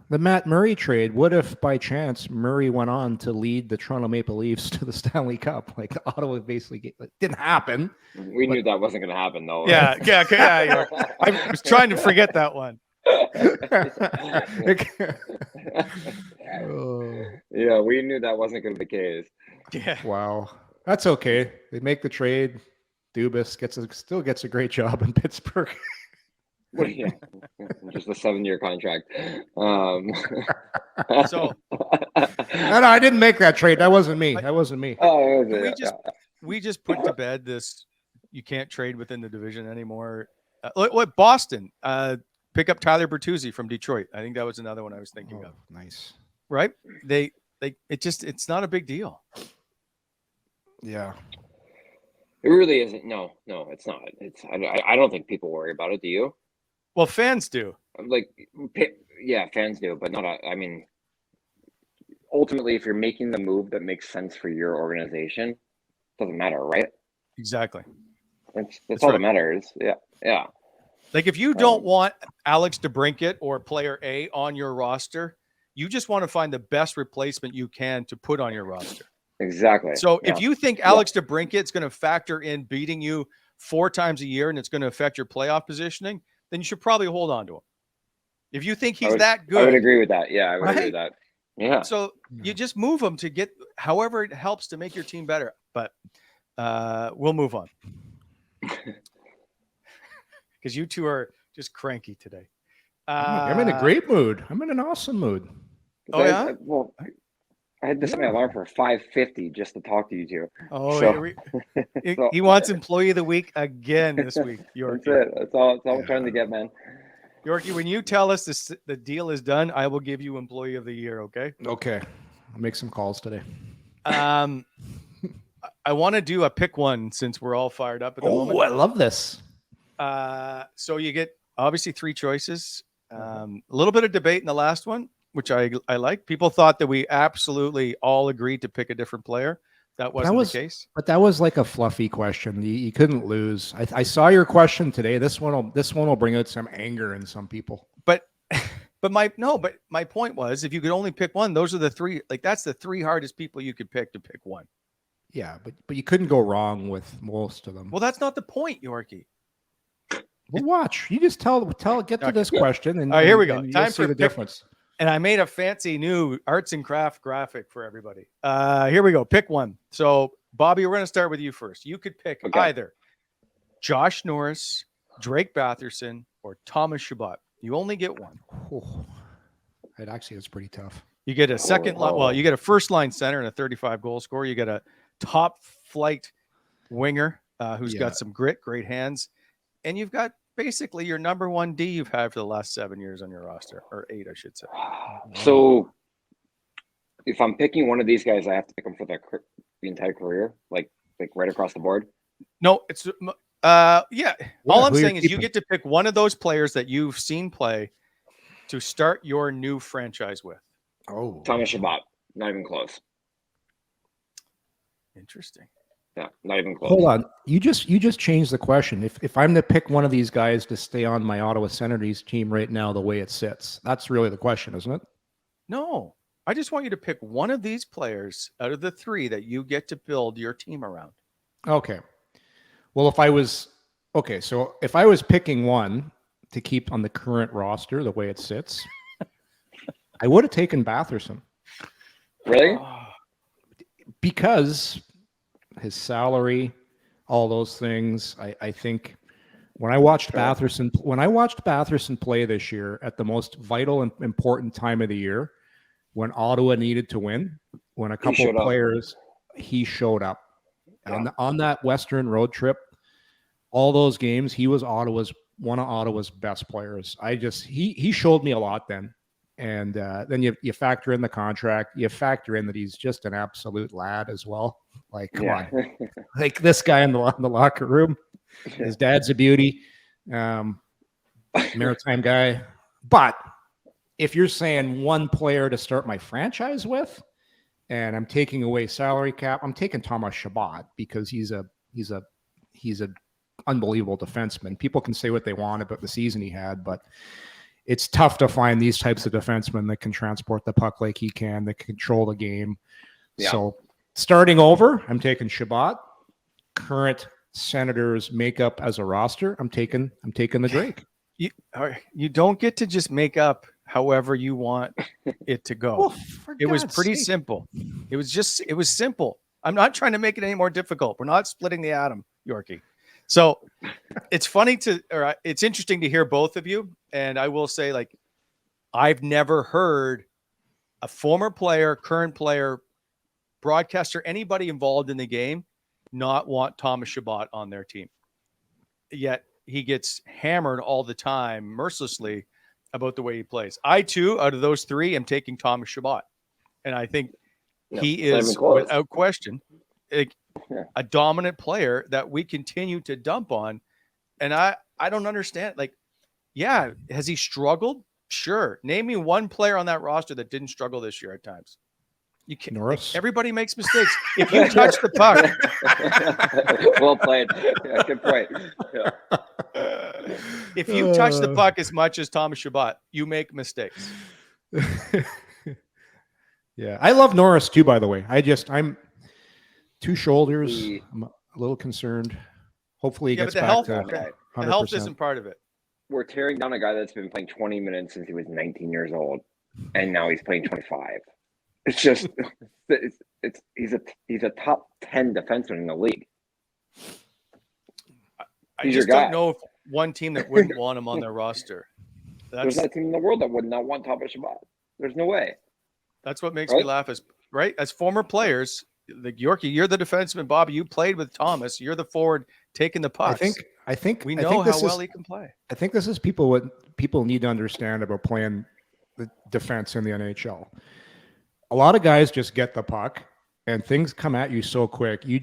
Speaker 3: the Matt Murray trade? What if by chance Murray went on to lead the Toronto Maple Leafs to the Stanley Cup? Like Ottawa basically it didn't happen.
Speaker 4: We knew that wasn't going to happen, though.
Speaker 2: Yeah. I was trying to forget that one.
Speaker 4: Yeah, we knew that wasn't going to be the case.
Speaker 2: Yeah.
Speaker 3: Wow, that's okay. They make the trade. Dubas still gets a great job in Pittsburgh.
Speaker 4: Yeah, just a 7-year contract.
Speaker 2: So
Speaker 3: No, I didn't make that trade. That wasn't me.
Speaker 4: Oh,
Speaker 2: we just put to bed this. You can't trade within the division anymore. What Boston? Pick up Tyler Bertuzzi from Detroit. I think that was another one I was thinking of.
Speaker 3: Nice.
Speaker 2: Right? It's not a big deal.
Speaker 3: Yeah.
Speaker 4: It really isn't. No, it's not. I don't think people worry about it. Do you?
Speaker 2: Well, fans do.
Speaker 4: Like, yeah, fans do, but not. I mean, ultimately, if you're making the move that makes sense for your organization, it doesn't matter, right?
Speaker 2: Exactly.
Speaker 4: That's all that matters. Yeah.
Speaker 2: Like if you don't want Alex DeBrincat or player A on your roster, you just want to find the best replacement you can to put on your roster.
Speaker 4: Exactly.
Speaker 2: So if you think Alex DeBrincat is going to factor in beating you 4 times a year and it's going to affect your playoff positioning, then you should probably hold on to him. If you think he's that good.
Speaker 4: I would agree with that. Yeah, I would agree with that. Yeah.
Speaker 2: So you just move him to get however it helps to make your team better. But we'll move on. Because you two are just cranky today.
Speaker 3: I'm in a great mood. I'm in an awesome mood.
Speaker 2: Oh, yeah?
Speaker 4: I had to set my alarm for 5:50 just to talk to you two.
Speaker 2: Oh,
Speaker 4: so,
Speaker 2: he wants Employee of the Week again this week, Yorkie.
Speaker 4: That's it. That's all I'm trying to get, man.
Speaker 2: Yorkie, when you tell us the deal is done, I will give you Employee of the Year, okay?
Speaker 3: Okay. I'll make some calls today.
Speaker 2: I want to do a pick one since we're all fired up at the moment.
Speaker 3: Oh, I love this.
Speaker 2: So you get obviously 3 choices. A little bit of debate in the last one, which I like. People thought that we absolutely all agreed to pick a different player. That wasn't the case.
Speaker 3: But that was like a fluffy question. You couldn't lose. I saw your question today. This one will bring out some anger in some people.
Speaker 2: But my point was, if you could only pick one, those are the 3. Like that's the 3 hardest people you could pick to pick one.
Speaker 3: Yeah, but you couldn't go wrong with most of them.
Speaker 2: Well, that's not the point, Yorkie.
Speaker 3: Well, watch. You just get to this question, and
Speaker 2: all right, here we go.
Speaker 3: And
Speaker 2: Time
Speaker 3: see
Speaker 2: for
Speaker 3: the difference.
Speaker 2: And I made a fancy new arts and craft graphic for everybody. Here we go. Pick one. So, Bobby, we're going to start with you first. You could pick either Josh Norris, Drake Batherson, or Thomas Chabot. You only get one.
Speaker 3: Oh, it's pretty tough.
Speaker 2: You get a second line. Well, you get a first line center and a 35 goal scorer. You get a top flight winger who's got some grit, great hands. And you've got basically your number 1 D you've had for the last 7 years on your roster, or 8, I should say.
Speaker 4: So if I'm picking one of these guys, I have to pick them for the entire career, like right across the board.
Speaker 2: No, it's all I'm saying is you get to pick one of those players that you've seen play to start your new franchise with.
Speaker 3: Oh,
Speaker 4: Thomas Chabot, not even close.
Speaker 2: Interesting.
Speaker 4: Yeah, not even close.
Speaker 3: Hold on. You just changed the question. If I'm to pick one of these guys to stay on my Ottawa Senators team right now, the way it sits, that's really the question, isn't it?
Speaker 2: No, I just want you to pick one of these players out of the 3 that you get to build your team around.
Speaker 3: Okay. Well, if I was picking one to keep on the current roster, the way it sits, I would have taken Batherson.
Speaker 4: Really?
Speaker 3: Because his salary, all those things. I think when I watched Batherson play this year at the most vital and important time of the year, when Ottawa needed to win, when a couple of players, he showed up. Yeah. On that Western road trip, all those games, he was one of Ottawa's best players. He showed me a lot then. And then you factor in the contract. You factor in that he's just an absolute lad as well. Like, come on. Like this guy in the locker room. His dad's a beauty. Maritime guy. But if you're saying one player to start my franchise with, and I'm taking away salary cap, I'm taking Thomas Chabot because he's a unbelievable defenseman. People can say what they want about the season he had, but it's tough to find these types of defensemen that can transport the puck like he can, that can control the game. Yeah. So starting over, I'm taking Chabot. Current Senators makeup as a roster, I'm taking the Drake.
Speaker 2: You don't get to just make up however you want it to go. Well, it was pretty simple. It was simple. I'm not trying to make it any more difficult. We're not splitting the atom, Yorkie. So it's it's interesting to hear both of you. And I will say, like, I've never heard a former player, current player, broadcaster, anybody involved in the game not want Thomas Chabot on their team. Yet he gets hammered all the time, mercilessly, about the way he plays. I, too, out of those three, am taking Thomas Chabot. And I think he is, without question, a dominant player that we continue to dump on. And I don't understand. Like, yeah, has he struggled? Sure. Name me one player on that roster that didn't struggle this year at times. You can,
Speaker 3: Norris.
Speaker 2: Everybody makes mistakes. If you touch the puck.
Speaker 4: Well played. Yeah, good point. Yeah.
Speaker 2: If you touch the puck as much as Thomas Chabot, you make mistakes.
Speaker 3: Yeah. I love Norris too, by the way. I'm two shoulders. I'm a little concerned. Hopefully he gets back to 100%.
Speaker 2: The health isn't part of it.
Speaker 4: We're tearing down a guy that's been playing 20 minutes since he was 19 years old, and now he's playing 25. It's just, he's a top 10 defenseman in the league.
Speaker 2: I just don't know if one team that wouldn't want him on their roster.
Speaker 4: There's not a team in the world that would not want Thomas Chabot. There's no way.
Speaker 2: That's what makes me laugh. As former players, like Yorkie, you're the defenseman. Bobby, you played with Thomas. You're the forward taking the pucks.
Speaker 3: I think
Speaker 2: we know how well he can play.
Speaker 3: I think this is what people need to understand about playing the defense in the NHL. A lot of guys just get the puck and things come at you so quick. You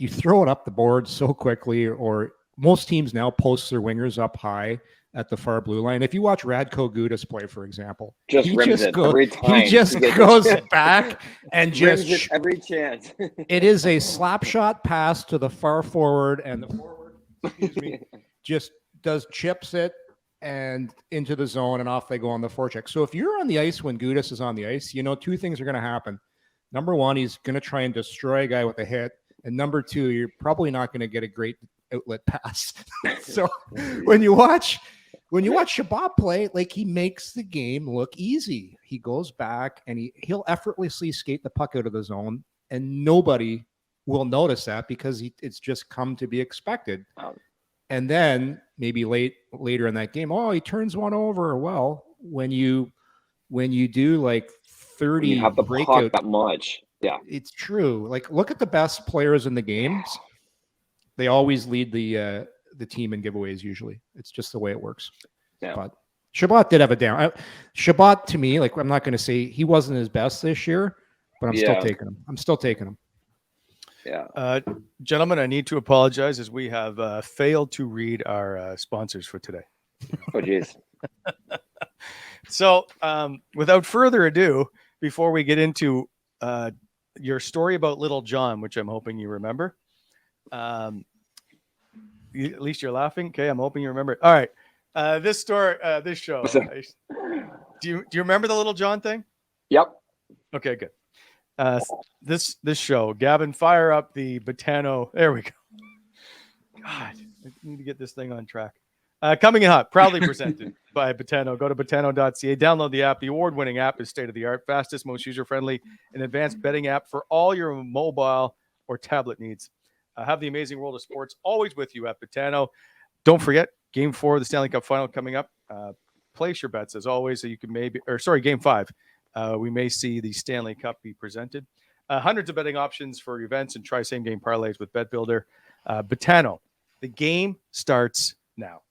Speaker 3: throw it up the board so quickly, or most teams now post their wingers up high at the far blue line. If you watch Radko Gudas play, for example, he just goes back and just
Speaker 4: it every chance.
Speaker 3: It is a slap shot pass to the far forward, and the forward, just does chips it and into the zone, and off they go on the forecheck. So if you're on the ice when Gudas is on the ice, two things are going to happen. Number one, he's going to try and destroy a guy with a hit. And number two, you're probably not going to get a great outlet pass. So when you watch Chabot play, like, he makes the game look easy. He goes back and he'll effortlessly skate the puck out of the zone, and nobody will notice that because it's just come to be expected. And then maybe later in that game, he turns one over. Well, when you do like 30
Speaker 4: you have the
Speaker 3: breakout
Speaker 4: that much. Yeah,
Speaker 3: it's true. Like, look at the best players in the games. They always lead the team in giveaways. Usually, it's just the way it works.
Speaker 4: Yeah.
Speaker 3: But Chabot did have a down. Chabot, to me, like, I'm not going to say he wasn't his best this year, but I'm still taking him.
Speaker 4: Yeah.
Speaker 2: Gentlemen, I need to apologize as we have failed to read our sponsors for today.
Speaker 4: Oh, geez.
Speaker 2: So, without further ado, before we get into your story about Little John, which I'm hoping you remember. At least you're laughing. Okay, I'm hoping you remember it. All right. This show. Do you remember the Little John thing?
Speaker 4: Yep.
Speaker 2: Okay, good. This show, Gavin, fire up the Botano. There we go. God, I need to get this thing on track. Coming in hot, proudly presented by Botano. Go to botano.ca. Download the app. The award-winning app is state-of-the-art, fastest, most user-friendly, and advanced betting app for all your mobile or tablet needs. Have the amazing world of sports always with you at Botano. Don't forget, Game 4 of the Stanley Cup Final coming up. Place your bets as always, so you can Game 5. We may see the Stanley Cup be presented. Hundreds of betting options for events, and try same-game parlays with Bet Builder. Botano. The game starts now.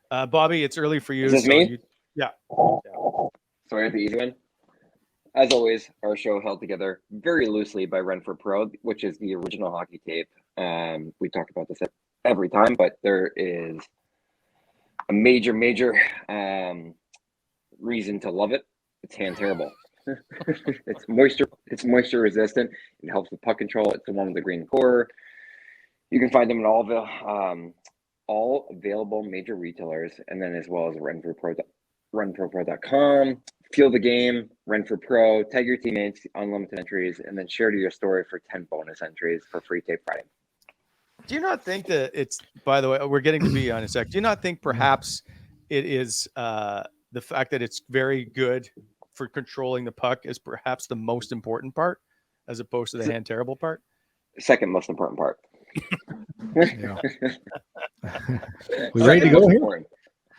Speaker 2: Bobby, it's early for you.
Speaker 4: Is this me?
Speaker 2: Yeah.
Speaker 4: So I have the easy one. As always, our show held together very loosely by Renfrew Pro, which is the original hockey tape. We talk about this every time, but there is a major reason to love it. It's hand terrible. It's moisture resistant. It helps with puck control. It's the one with the green core. You can find them in all available major retailers, and then as well as runforpro.com. Feel the game, Run for Pro, tag your teammates, unlimited entries, and then share to your story for 10 bonus entries for free tape Friday.
Speaker 2: Do you not think that it's, by the way, we're getting to be on a sec. Do you not think perhaps it is the fact that it's very good for controlling the puck is perhaps the most important part as opposed to the hand terrible part?
Speaker 4: Second most important part.
Speaker 3: Yeah. We ready to go here?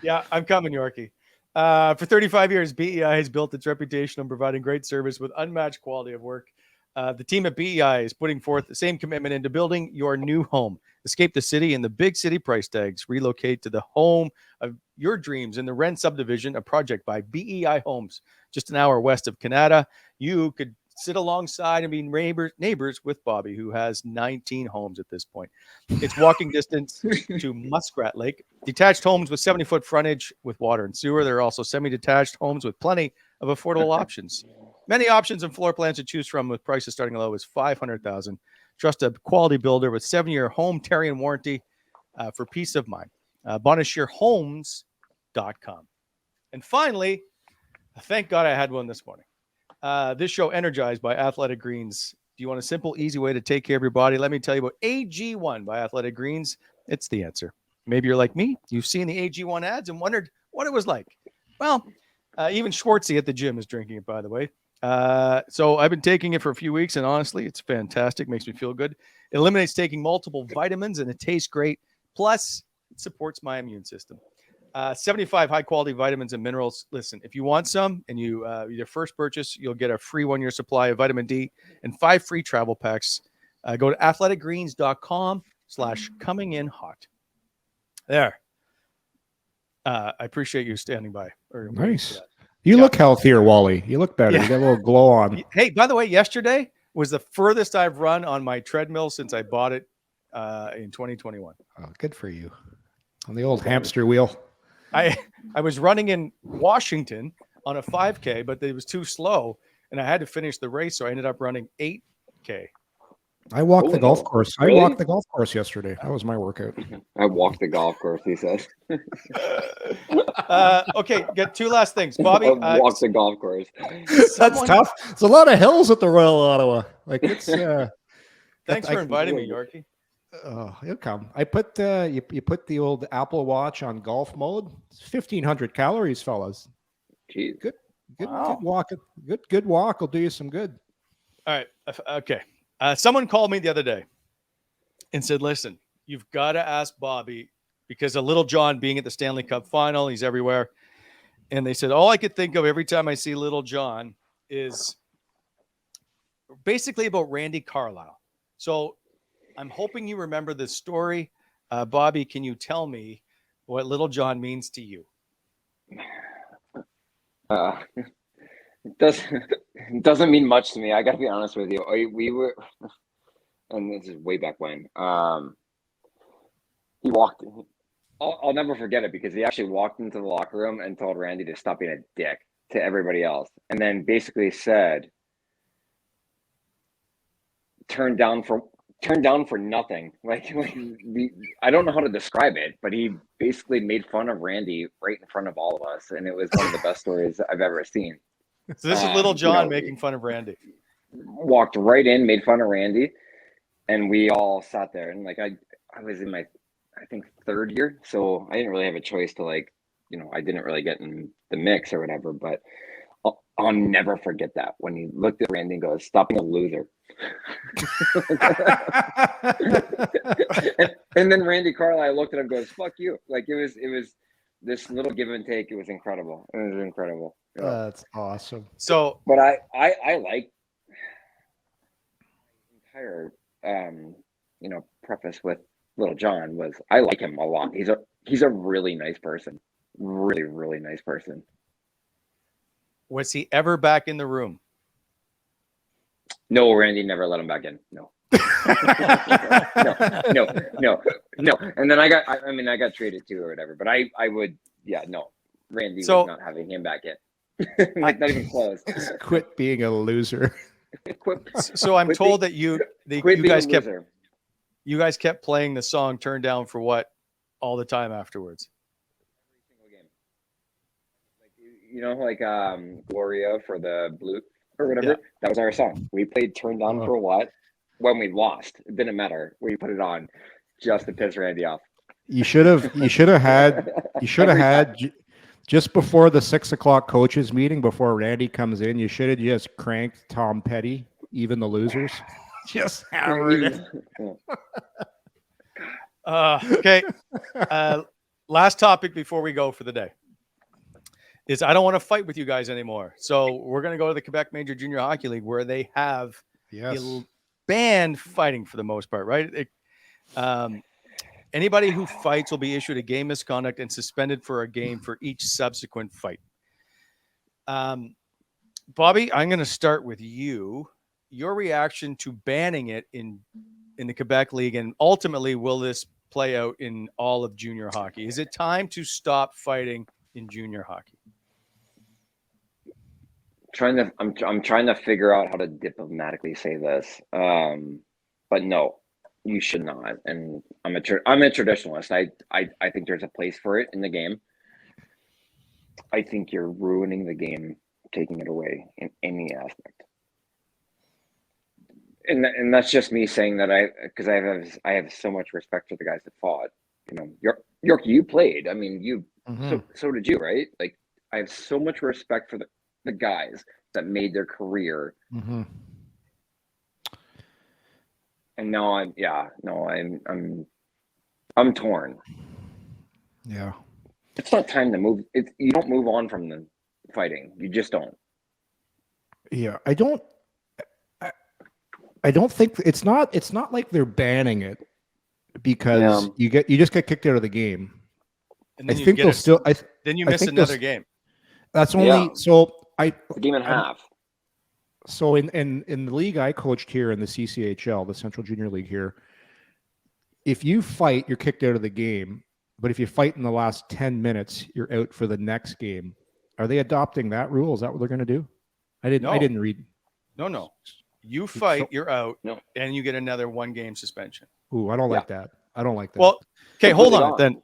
Speaker 2: Yeah, I'm coming, Yorkie. For 35 years, BEI has built its reputation on providing great service with unmatched quality of work. The team at BEI is putting forth the same commitment into building your new home. Escape the city and the big city price tags. Relocate to the home of your dreams in the Wren subdivision, a project by BEI Homes, just an hour west of Canada. You could sit alongside and be neighbors with Bobby, who has 19 homes at this point. It's walking distance to Muskrat Lake. Detached homes with 70-foot frontage with water and sewer. There are also semi-detached homes with plenty of affordable options. Many options and floor plans to choose from, with prices starting low as $500,000. Trust a quality builder with 7-year home Terrian warranty for peace of mind. BonnechereHomes.com. And finally, thank God I had one this morning. This show energized by Athletic Greens. Do you want a simple, easy way to take care of your body? Let me tell you about AG1 by Athletic Greens. It's the answer. Maybe you're like me. You've seen the AG1 ads and wondered what it was like. Well, even Schwartzy at the gym is drinking it, by the way. So I've been taking it for a few weeks, and honestly, it's fantastic. Makes me feel good. It eliminates taking multiple vitamins, and it tastes great. Plus, it supports my immune system. 75 high-quality vitamins and minerals. Listen, if you want some and you your first purchase, you'll get a free 1-year supply of vitamin D and 5 free travel packs. Go to athleticgreens.com/cominginhot. There. I appreciate you standing by.
Speaker 3: Nice. You look healthier, Wally. You look better.
Speaker 2: Yeah.
Speaker 3: You got a little glow on.
Speaker 2: Hey, by the way, yesterday was the furthest I've run on my treadmill since I bought it in 2021.
Speaker 3: Oh, good for you. On the old hamster wheel.
Speaker 2: I was running in Washington on a 5K, but it was too slow, and I had to finish the race, so I ended up running 8K.
Speaker 3: I walked the golf course.
Speaker 4: Really?
Speaker 3: I walked the golf course yesterday. That was my workout.
Speaker 4: I walked the golf course, he says.
Speaker 2: Okay, get two last things. Bobby.
Speaker 4: I walked the golf course.
Speaker 3: That's tough. There's a lot of hills at the Royal Ottawa. Like it's.
Speaker 2: Thanks for inviting me, Yorkie.
Speaker 3: Oh, you'll come. I put you put the old Apple Watch on golf mode. It's 1,500 calories, fellas.
Speaker 4: Jeez.
Speaker 3: Good
Speaker 2: Wow.
Speaker 3: walk. Good walk will do you some good.
Speaker 2: All right. Okay. Someone called me the other day and said, listen, you've got to ask Bobby, because of Little John being at the Stanley Cup final, he's everywhere. And they said, all I could think of every time I see Little John is basically about Randy Carlyle. So I'm hoping you remember this story. Bobby, can you tell me what Little John means to you?
Speaker 4: It doesn't mean much to me. I got to be honest with you. We were, and this is way back when. He walked. I'll never forget it, because he actually walked into the locker room and told Randy to stop being a dick to everybody else, and then basically said, "Turn down for nothing." Like I don't know how to describe it, but he basically made fun of Randy right in front of all of us, and it was one of the best stories I've ever seen.
Speaker 2: So this is Little John making fun of Randy.
Speaker 4: Walked right in, made fun of Randy, and we all sat there. And like I was in my, I think, 3rd year, so I didn't really have a choice to, like, I didn't really get in the mix or whatever. But I'll never forget that when he looked at Randy and goes, "Stop being a loser." and then Randy Carlyle looked at him and goes, "Fuck you." Like it was this little give and take. It was incredible. It was incredible.
Speaker 3: That's awesome.
Speaker 2: So,
Speaker 4: but I like entire preface with Little John was I like him a lot. He's a really nice person. Really, really nice person.
Speaker 2: was he ever back in the room?
Speaker 4: No, Randy never let him back in. No. no. And then I got traded too or whatever. But I would, no. Randy was not having him back in. Like not even close.
Speaker 3: Quit being a loser.
Speaker 2: So I'm told that you guys kept you guys kept playing the song "Turn Down for What" all the time afterwards.
Speaker 4: Every single game. Like Gloria for the Blue or whatever.
Speaker 2: Yeah.
Speaker 4: That was our song. We played "Turn Down for What" when we lost. It didn't matter. We put it on just to piss Randy off.
Speaker 3: You should have had just before the 6 o'clock coaches meeting, before Randy comes in, you should have just cranked Tom Petty, Even the Losers. Just hammered it.
Speaker 2: Okay. Last topic before we go for the day is I don't want to fight with you guys anymore. So we're going to go to the Quebec Major Junior Hockey League where they have banned fighting for the most part, right? Anybody who fights will be issued a game misconduct and suspended for a game for each subsequent fight. Bobby, I'm going to start with you. Your reaction to banning it in the Quebec League, and ultimately, will this play out in all of junior hockey? Is it time to stop fighting in junior hockey?
Speaker 4: I'm trying to figure out how to diplomatically say this, but no, you should not. And I'm a traditionalist. I think there's a place for it in the game. I think you're ruining the game, taking it away in any aspect. And that's just me saying that because I have so much respect for the guys that fought. Yorkie, you played. I mean, so did you, right? Like, I have so much respect for the guys that made their career.
Speaker 3: Mm-hmm.
Speaker 4: And now I'm torn.
Speaker 3: Yeah.
Speaker 4: It's not time to move. You don't move on from the fighting. You just don't.
Speaker 3: Yeah, I don't think it's not like they're banning it because you just get kicked out of the game.
Speaker 2: And then
Speaker 3: I think they'll still.
Speaker 2: Then you miss another game.
Speaker 3: That's only
Speaker 4: a game and a half.
Speaker 3: So in the league I coached here in the CCHL, the Central Junior League here, if you fight, you're kicked out of the game. But if you fight in the last 10 minutes, you're out for the next game. Are they adopting that rule? Is that what they're going to do? I didn't read.
Speaker 2: No. You fight, you're out,
Speaker 4: No.
Speaker 2: and you get another 1-game suspension.
Speaker 3: Ooh, I don't like that. I don't like that.
Speaker 2: Well, okay, hold on. Then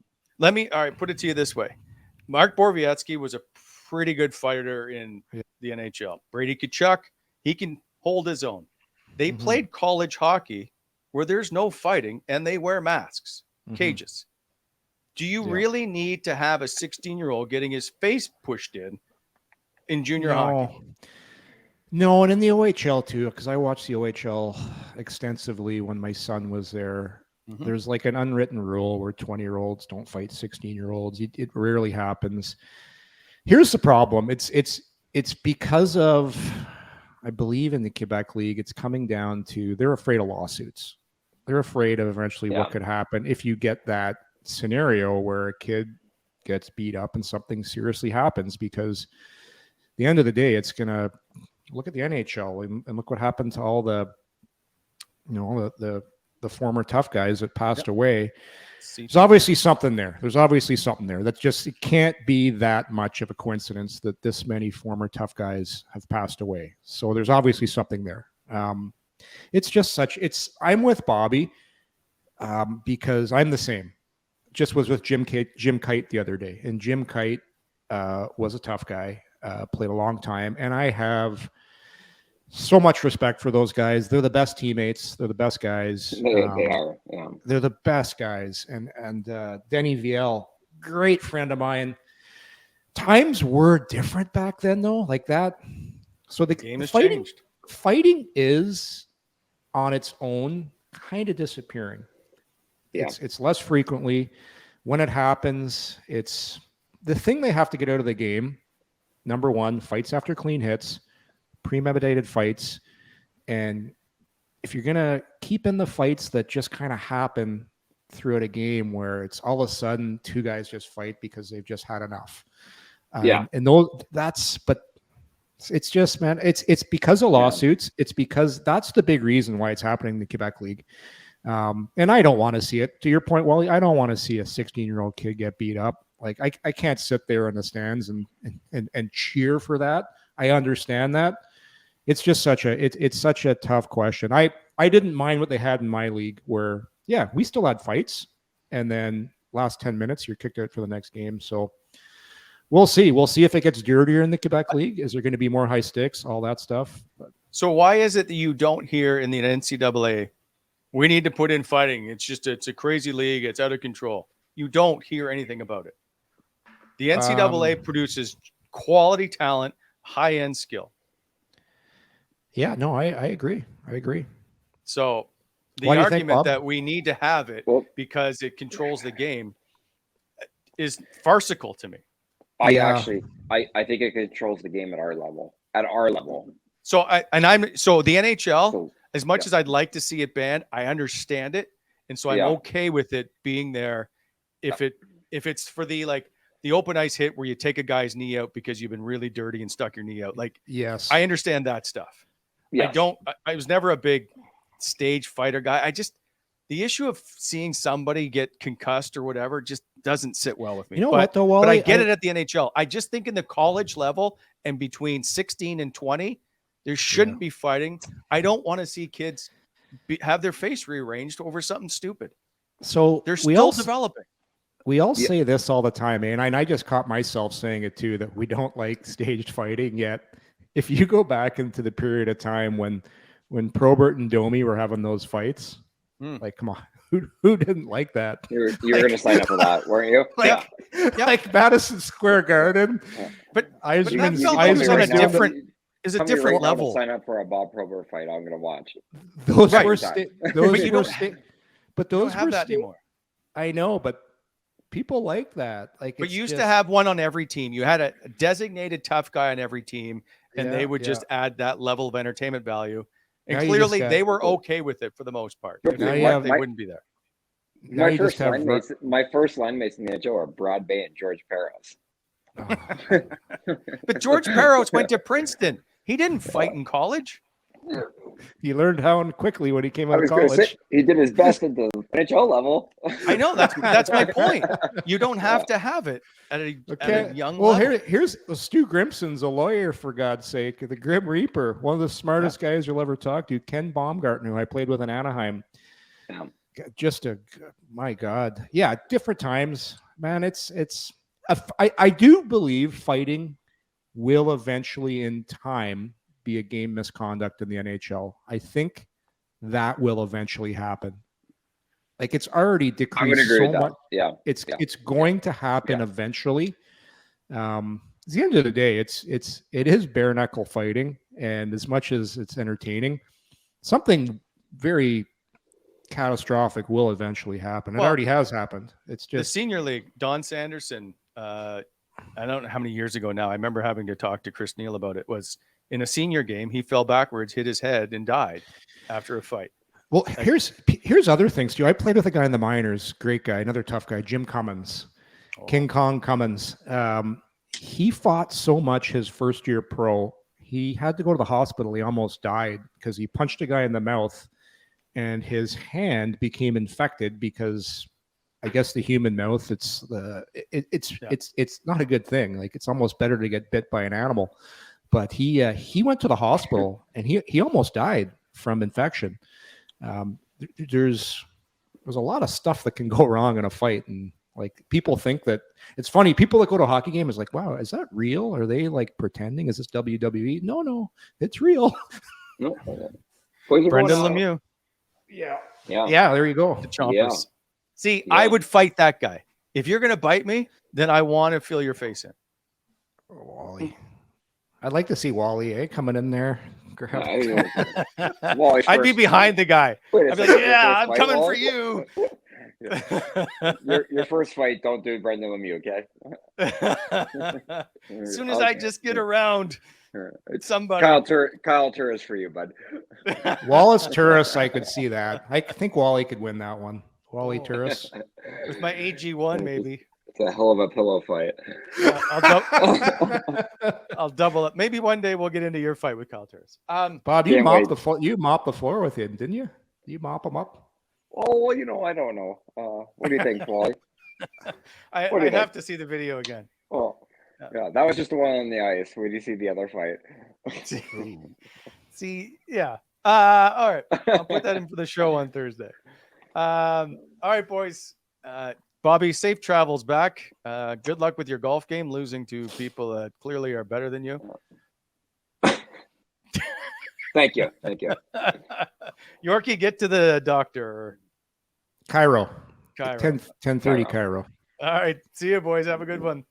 Speaker 2: put it to you this way. Mark Borowiecki was a pretty good fighter in the NHL. Brady Tkachuk, he can hold his own. They played college hockey where there's no fighting and they wear masks, cages. Do you really need to have a 16-year-old getting his face pushed in junior hockey?
Speaker 3: No, and in the OHL too, because I watched the OHL extensively when my son was there. There's like an unwritten rule where 20-year-olds don't fight 16-year-olds. It rarely happens. Here's the problem. It's because of, I believe in the Quebec League, it's coming down to they're afraid of lawsuits. They're afraid of eventually what could happen if you get that scenario where a kid gets beat up and something seriously happens, because at the end of the day, it's going to look at the NHL and look what happened to all the former tough guys that passed away. There's obviously something there. That's just, it can't be that much of a coincidence that this many former tough guys have passed away. So there's obviously something there. I'm with Bobby because I'm the same. Just was with Jim Kite the other day, and Jim Kite was a tough guy, played a long time, and I have so much respect for those guys. They're the best teammates. They're the best guys.
Speaker 4: They are. Yeah.
Speaker 3: They're the best guys. And Denny Viel, great friend of mine. Times were different back then, though, like that. So the
Speaker 2: game has
Speaker 3: fighting,
Speaker 2: changed.
Speaker 3: Fighting is on its own kind of disappearing.
Speaker 4: Yeah.
Speaker 3: It's less frequently. When it happens, it's the thing they have to get out of the game. Number one, fights after clean hits, premeditated fights. And if you're going to keep in the fights that just kind of happen throughout a game where it's all of a sudden two guys just fight because they've just had enough. But it's just, man, it's because of lawsuits. Yeah. It's because that's the big reason why it's happening in the Quebec League. And I don't want to see it. To your point, Wally, I don't want to see a 16-year-old kid get beat up. Like I can't sit there in the stands and cheer for that. I understand that. It's just such a tough question. I didn't mind what they had in my league where, yeah, we still had fights, and then last 10 minutes you're kicked out for the next game. So we'll see. We'll see if it gets dirtier in the Quebec League. Is there going to be more high sticks, all that stuff? But,
Speaker 2: So why is it that you don't hear in the NCAA, we need to put in fighting? It's a crazy league. It's out of control. You don't hear anything about it. The NCAA produces quality talent, high-end skill.
Speaker 3: yeah, no, I agree. I agree.
Speaker 2: So the
Speaker 3: Why do you think,
Speaker 2: argument
Speaker 3: Bob?
Speaker 2: that we need to have it
Speaker 4: Well-
Speaker 2: because it controls the game is farcical to me.
Speaker 4: I
Speaker 3: Yeah.
Speaker 4: think it controls the game at our level. At our level.
Speaker 2: So the NHL,
Speaker 4: So
Speaker 2: as much
Speaker 4: yeah.
Speaker 2: as I'd like to see it banned, I understand it, and so I'm
Speaker 4: Yeah.
Speaker 2: okay with it being there. If it's for the open ice hit where you take a guy's knee out because you've been really dirty and stuck your knee out, like
Speaker 3: Yes.
Speaker 2: I understand that stuff.
Speaker 4: yes.
Speaker 2: I was never a big stage fighter guy. The issue of seeing somebody get concussed or whatever just doesn't sit well with me.
Speaker 3: You know
Speaker 2: but,
Speaker 3: what, though, Wally?
Speaker 2: But I get it at the NHL. I just think in the college level and between 16 and 20, there shouldn't be fighting. I don't want to see kids have their face rearranged over something stupid.
Speaker 3: So
Speaker 2: They're still developing.
Speaker 3: We all say this all the time, man. And I just caught myself saying it too, that we don't like staged fighting. Yet if you go back into the period of time when Probert and Domi were having those fights, like, come on, who didn't like that?
Speaker 4: You were going to sign up for that, weren't you?
Speaker 3: Like, like Madison Square Garden.
Speaker 2: But
Speaker 3: Eisman's-
Speaker 2: that felt
Speaker 4: Eisman's
Speaker 2: was on a
Speaker 4: right now.
Speaker 2: different is a
Speaker 4: Tell me
Speaker 2: different
Speaker 4: right now to
Speaker 2: level.
Speaker 4: sign up for a Bob Probert fight. I'm going to watch.
Speaker 3: Those
Speaker 2: Right.
Speaker 3: were those
Speaker 2: But you
Speaker 3: were
Speaker 2: don't-
Speaker 3: sta- but
Speaker 2: You don't
Speaker 3: those
Speaker 2: have
Speaker 3: were
Speaker 2: that
Speaker 3: sta-
Speaker 2: anymore.
Speaker 3: I know, but people like that. Like,
Speaker 2: But
Speaker 3: it's
Speaker 2: you used to
Speaker 3: just-
Speaker 2: have one on every team. You had a designated tough guy on every team, and
Speaker 3: Yeah,
Speaker 2: they would
Speaker 3: yeah.
Speaker 2: just add that level of entertainment value. And
Speaker 3: Now you just
Speaker 2: clearly,
Speaker 3: got-
Speaker 2: they were okay with it for the most part.
Speaker 4: But
Speaker 2: If
Speaker 3: now
Speaker 2: they
Speaker 3: you
Speaker 2: weren't,
Speaker 3: have-
Speaker 2: they wouldn't be there.
Speaker 3: now
Speaker 4: My
Speaker 3: you
Speaker 4: first
Speaker 3: just have
Speaker 4: line mates in the NHL are Broad Bay and George Paris.
Speaker 2: But George Peros went to Princeton. He didn't fight in college.
Speaker 3: He learned how quickly when he came
Speaker 4: I
Speaker 3: out of
Speaker 4: was going to
Speaker 3: college.
Speaker 4: say he did his best at the NHL level.
Speaker 2: I know that's my point. You don't have to have it at a young
Speaker 3: Well,
Speaker 2: level.
Speaker 3: here's Stu Grimson's a lawyer, for God's sake. The Grim Reaper, one of the smartest guys you'll ever talk to. Ken Baumgartner, who I played with in Anaheim.
Speaker 4: Yeah.
Speaker 3: Just my God. Yeah, different times, man. I do believe fighting will eventually in time be a game misconduct in the NHL. I think that will eventually happen. Like, it's already
Speaker 4: I would
Speaker 3: decreased
Speaker 4: agree
Speaker 3: so
Speaker 4: with that.
Speaker 3: much.
Speaker 4: Yeah.
Speaker 3: It's going to happen
Speaker 4: Yeah.
Speaker 3: eventually. At the end of the day, it is bare knuckle fighting, and as much as it's entertaining, something very catastrophic will eventually happen. It
Speaker 2: Well,
Speaker 3: already has happened. It's
Speaker 2: The
Speaker 3: just
Speaker 2: senior league, Don Sanderson, I don't know how many years ago now. I remember having to talk to Chris Neal about it. Was in a senior game, he fell backwards, hit his head, and died after a fight.
Speaker 3: well. Here's other things too. I played with a guy in the minors, great guy, another tough guy, Jim Cummins, King Kong Cummins. He fought so much his first year pro. He had to go to the hospital. He almost died because he punched a guy in the mouth, and his hand became infected because I guess the human mouth, it's not a good thing. Like, it's almost better to get bit by an animal. But he went to the hospital and he almost died from infection. There's a lot of stuff that can go wrong in a fight, and like, people think that it's funny. People that go to a hockey game is like, wow, is that real? Are they like pretending? Is this WWE? No, it's real.
Speaker 4: No.
Speaker 2: Brendan Lemieux,
Speaker 4: Yeah.
Speaker 3: Yeah, there you go.
Speaker 2: the Chompers.
Speaker 4: Yeah.
Speaker 2: See,
Speaker 4: Yeah.
Speaker 2: I would fight that guy. If you're going to bite me, then I want to feel your face in.
Speaker 3: Wally. I'd like to see Wally coming in there. Grab-
Speaker 4: Wally's
Speaker 2: I'd be
Speaker 4: first-
Speaker 2: behind the guy.
Speaker 4: Wait a
Speaker 2: I'd be
Speaker 4: second,
Speaker 2: like,
Speaker 4: your
Speaker 2: yeah,
Speaker 4: first
Speaker 2: I'm
Speaker 4: fight,
Speaker 2: coming for
Speaker 4: Wally?
Speaker 2: you.
Speaker 4: Your first fight, don't do Brendan Lemieux, okay?
Speaker 2: As soon as I just get around
Speaker 4: It's
Speaker 2: somebody.
Speaker 4: Kyle Turris for you, bud.
Speaker 3: Wallace Turris, I could see that. I think Wally could win that one. Wally Turris.
Speaker 2: With my AG1, maybe.
Speaker 4: It's a hell of a pillow fight.
Speaker 2: I'll double it. Maybe one day we'll get into your fight with Kyle Turris.
Speaker 3: Bob, you
Speaker 4: Can't
Speaker 3: mopped
Speaker 4: wait.
Speaker 3: the floor. You mopped the floor with him, didn't you? You mop him up.
Speaker 4: Oh, well, I don't know. What do you think, Wally?
Speaker 2: I'd
Speaker 4: What do you
Speaker 2: have to see the video again.
Speaker 4: Oh, yeah, that was just the one on the ice. Where do you see the other fight?
Speaker 2: See, yeah. All right. I'll put that in for the show on Thursday. All right, boys. Bobby, safe travels back. Good luck with your golf game, losing to people that clearly are better than you.
Speaker 4: Thank you.
Speaker 2: Yorkie, get to the doctor.
Speaker 3: Cairo.
Speaker 2: Cairo.
Speaker 3: 10:30 Cairo.
Speaker 2: All right. See you, boys. Have a good one.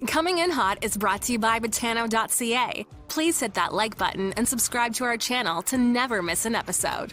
Speaker 1: Coming in Hot is brought to you by Botano.ca. Please hit that like button and subscribe to our channel to never miss an episode.